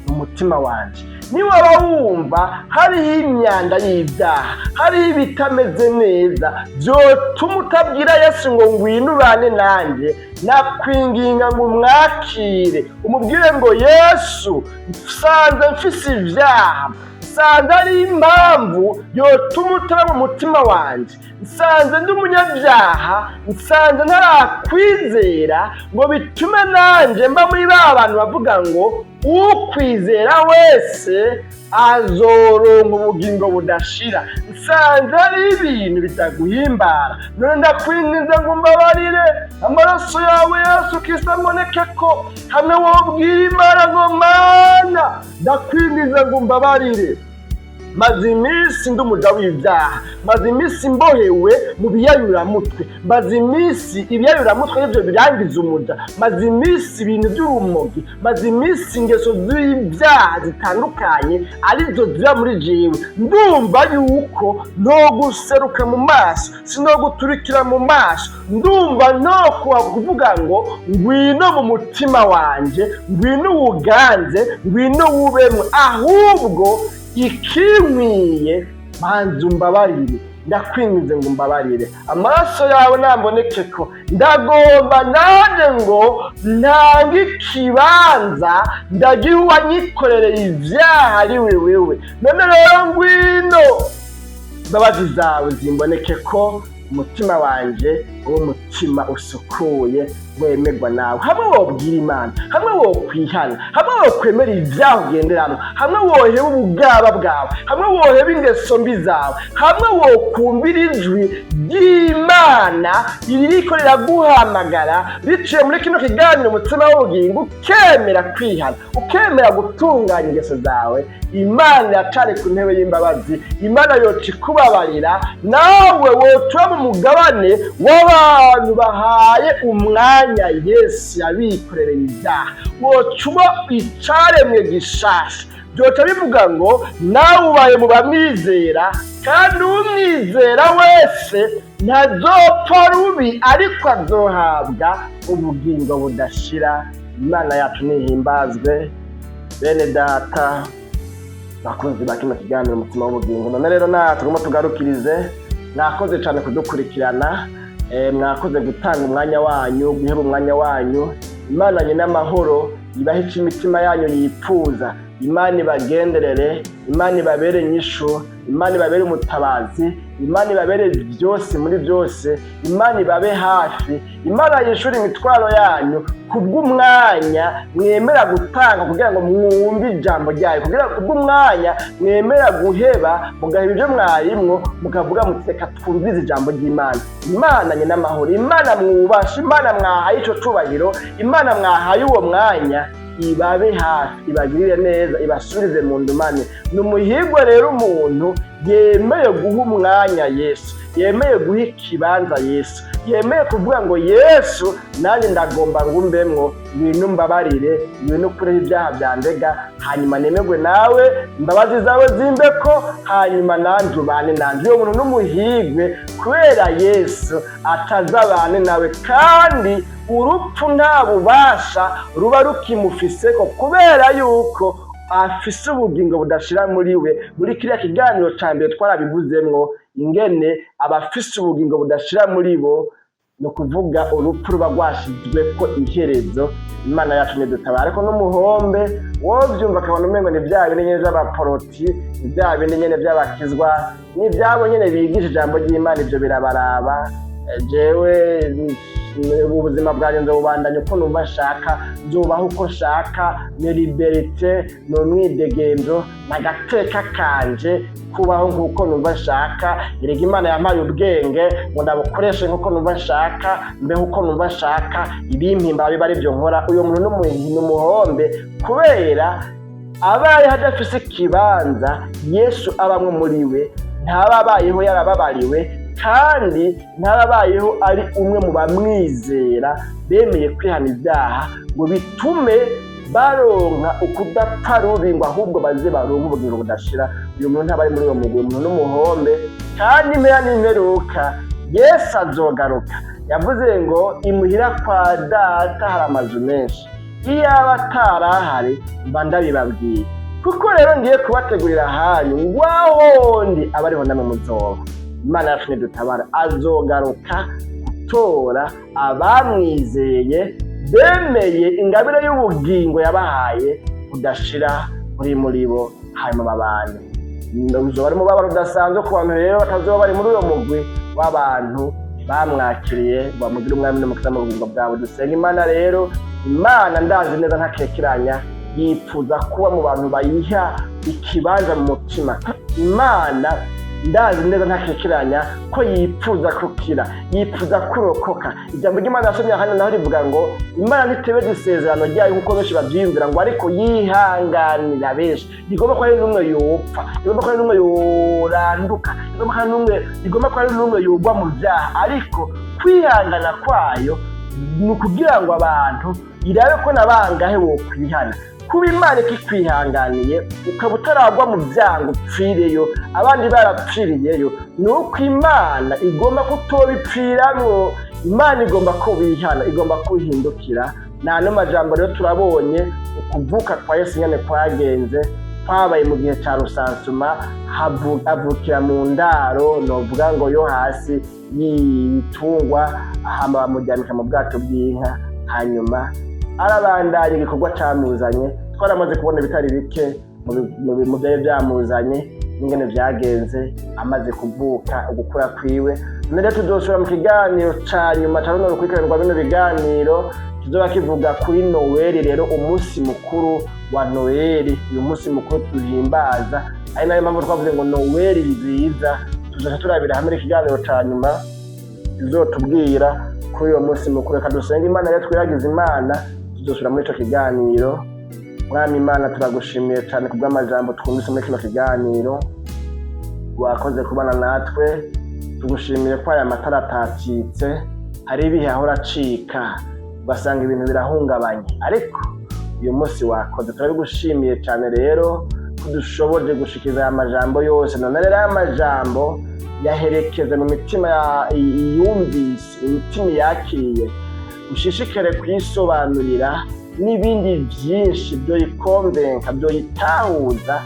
Speaker 1: mu mutima wanje. Niwaba wumva hariho imyanda y'ibyaha, hariho ibitameze neza vyotuma utabwira Yesu ngo ngwino ubane nanje, nakwinginga ngo umwakire, umubwire ngo Yesu, nsanze mfise ivyaha, nsanze ari impamvu yotuma utaba mu mutima wanje, nsanze ndi umunyabyaha, nsanze ntarakwizera ngo bitume nanje mba muri ba bantu bavuga ngo ukwizera wese azoronka ubugingo budashira. Nsanze ari ibintu bitaguhimbara, none ndakwinginze ngo umbabarire, amaraso yawe Yesu Kristo amonekeko, hamwe wobwira Imana ngo Mana ndakwinginze ngo umbabarire, maze iminsi ndi umuja w'ibyaha, maze iminsi mbohewe mu biyayuramutwe, maze iminsi ibiyayuramutwe nivyo birangiza umuja, maze iminsi ibintu by'urumogi, maze iminsi ingeso z'ibyaha zitandukanye arizo ziba muri jewe. Ndumva yuko ntoguseruka mu maso, sinoguturikira mu maso, ndumva ntokuba kuvuga ngo ngwino mu mutima wanje, ngwino uwuganze, ngwino wubemwe, ahubwo ikinkwiye manzi umbabarire, ndakwinginze ngo umbabarire, amaraso yawe nambonekeko, ndagomba nanje ngo ntange ikibanza ndagihe uwanyikorereye ivyaha ari wewe. None rero ngwino imbabazi zawe zimbonekeko, umutima wanje umutima usukuye wemerwa nawe, hamwe wobwira Imana, hamwe wokwihana, hamwe wokwemera ivyaha ugenderamo, hamwe woheba ubugaba bwawe, hamwe woheba ingeso mbi zawe, hamwe wokumvira ijwi ry'Imana ririko riraguhamagara biciye muri kino kiganiro umutima w'ubugingo, ukemera kwihana, ukemera gutunganya ingeso zawe, Imana iracari ku ntebe y'imbabazi. Imana yoca ikubabarira, nawe wotura mu mugabane w'abantu bahaye umwanya Yesu yabikorereye ibyaha, woca uba icaremwe gishasha. Byoca bivuga ngo nawe ubaye mu bamwizera, kandi umwizera wese ntazopfa rubi, ariko azohabwa ubugingo budashira. Imana yacu nihimbazwe. Bene data bakunzi ba kino kiganiro umutima w'ubugingo, none rero natugomba tugarukirize. Mwakoze cyane kudukurikirana, mwakoze gutanga umwanya wanyu, guheba umwanya wanyu. Imana nyine amahoro ibahe imitima yanyu yifuza, Imana ibagenderere, Imana ibabere inyishu, Imana ibabere umutabazi, Imana ibabere byose muri byose, Imana ibabe hafi, Imana yishura imitwaro yanyu kubw'umwanya mwemera gutanga kugira ngo mwumve ijambo ryayo, kugira kubw'umwanya mwemera guheba mugaheba ibyo mwarimwo mukavuga muteka twumvize ijambo ry'Imana. Imana nyine amahoro, Imana mwubasha, Imana mwahaye ico cubahiro, Imana mwahaye uwo mwanya ibabe hafi, ibagirire neza, ibasurize mu ndumane. Numuhigwe rero umuntu yemeye guha umwanya Yesu, yemeye guha ikibanza Yesu, yemeye kuvuga ngo Yesu nanjye ndagomba ngumbemwo, ngwino mbabarire, ngwino ukureho ibyaha byandega, hanyuma nemerwe nawe, imbabazi zawe zimbeko, hanyuma nanje ubane nanje. Uyo muntu n'umuhigwe kubera Yesu atazabane nawe, kandi urupfu nta bubasha ruba rukimufiseko, kubera yuko afise ubugingo budashira muri we. Muri kiriya kiganiro ca mbere twarabivuzemwo ingene abafise ubugingo budashira muri bo, no kuvuga urupfu ruba rwashizweko iherezo. Imana yacu nidutabare. Ariko n'umuhombe wovyumva akabona umengo ni vya bindi nyene vy'abaporoti, ni vya bindi nyene vy'abakizwa, ni vyabo nyene bigisha ijambo ry'Imana, ivyo birabaraba. Jewe ubuzima bwanjye nzobubandanya uko numva nshaka, nzubaho uko nshaka, ni liberite, ni umwidegemvyo, n'agateka kanje kubaho nk'uko numva nshaka. Erega Imana yampaye ubwenge ngo ndabukoreshe nk'uko numva nshaka, mbeho uko numva nshaka, ibimpimba biba ari byo nkora. Uyo muntu n'umuhombe, kubera abaye hadafise ikibanza Yesu abamwe muri we, ntababayeho yarababariwe, kandi ntababayeho ari umwe mu bamwizera bemeye kwihana ibyaha ngo bitume baronka ukudapfa rubi, ngo ahubwo baze baronka ubugingo budashira. Uyu muntu ntaba ari muri uwo mugwi, umuntu n'umuhombe. Kandi impera n'imperuka Yesu azogaruka. Yavuze ngo imuhira kwa data hari amazu menshi, iyaba atarahari mba ndabibabwiye. Kuko rero ngiye kubategurira ahanyu ngwahondi abariho namwe muzoba. Imana yacu nidutabara, azogaruka gutora abamwizeye bemeye ingabire y'ubugingo yabahaye budashira muri bo, hanyuma babane. Uzoba ari mubabaro udasanzwe ku bantu rero batazoba bari muri uyo mugwi w'abantu bamwakiriye bamugire umwami n'umukiza mu bugingo bwabo. Dusenga Imana rero. Imana ndazi neza ntakekeranya yifuza kuba mu bantu bayiha ikibanza mu mutima. Imana ndazi neza ntakekeranya ko yifuza kukira, yifuza kurokoka. Ijambo ry'Imana yasomye hano naho rivuga ngo Imana ntitebeza isezerano ryayo nk'uko benshi bavyiyumvira, ngo ariko yihanganira benshi. Igomba ko ari n'umwe yopfa, igomba ko ari n'umwe yoranduka, igomba ko ari n'umwe yogwa mu vyaha, ariko kwihangana kwayo ni ukugira ngo abantu irabe ko nabangahe wo kwihana. Kuba Imana ikikwihanganiye ukaba utaragwa mu byango upfireyo abandi barapfiriyeyo, ni uko Imana igomba kutobipfiramwo. Imana igomba ko bihana, igomba kuhindukira. N'ano majambo rero turabonye ukuvuka kwa Yesu nyene kwagenze, kwabaye mu gihe cya rusansuma, avukira mu ndaro novuga ngo yo hasi y'itungwa, hama bamujyanika mu bwato bw'inka, hanyuma arabandanya igikorwa camuzanye. Twaramaze kubona bitari bike mu byari byamuzanye n'ingene vyagenze amaze kuvuka, ugukura kwiwe. None tuzoshora mu kiganiro ca nyuma ca runo rukurikiranirwa bino biganiro, kizoba kivuga kuri Noweli. Rero umunsi mukuru wa Noweli, uyu munsi mukuru tuhimbaza, ari nayo mpamvu twavuze ngo Noweli nziza. Tuzoca turabira hamwe ikiganiro ca nyuma kizotubwira kuri uyo munsi mukuru. Reka dusenga Imana rero twiragize Imana, tuzoshora muri ico kiganiro. Mwami Imana, turagushimiye cyane kubw'amajambo twumvise muri kino kiganiro. Wakoze kubana natwe, tugushimiye ko aya matara atacitse. Hari ibihe ahora acika ugasanga ibintu birahungabanye, ariko uyu munsi wakoze. Turabigushimiye cyane rero ko dushoboje gushikiza aya majambo yose. None rero aya majambo yaherekeze mu mitima yumvise, imitima yakiriye, ushishikare kuyisobanurira n'ibindi byinshi byo yikonvenka, byo yitahuza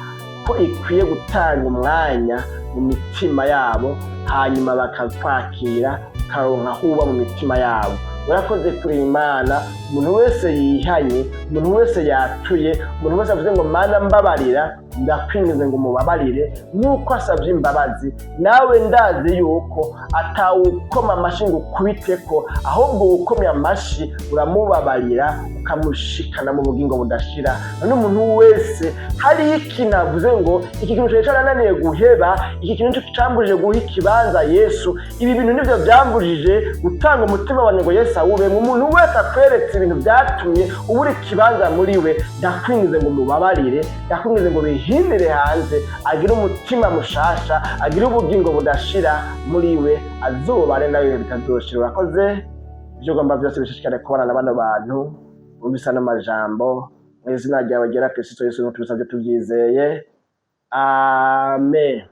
Speaker 1: ko ikwiye gutanga umwanya mu mitima yabo, hanyuma bakakwakira karonka huba mu mitima yabo. Urakoze kuri Imana. Umuntu wese yihanye, umuntu wese yatuye, umuntu wese avuze ngo Mana mbabarira, ndakwinginze ngo mubabarire nk'uko asabye imbabazi, nawe ndazi yuko atawukoma amashi ngo ukubiteko, ahubwo ukomye amashi uramubabarira ukamushikana mu bugingo budashira. None umuntu wese hari ikintu avuze ngo iki kintu cyo cyarananiye guheba, iki kintu cyo cyambujije guha ikibanza Yesu, ibi bintu nivyo byambujije gutanga umutima wanjye ngo Yesu awube. Umuntu wese akweretse ibintu byatumye ubura ikibanza muri we, ndakwinginze ngo mubabarire, ndakwinginze ngo bihindire hanze, agire umutima mushasha, agire ubugingo budashira muri we, azobare nawe bitazoshira. Urakoze, ibyo ugomba byose bishishikare kubana na bano bantu bumvise n'amajambo. Mu izina ryawe ryera Kristo Yesu tubisabye tubyizeye, amen.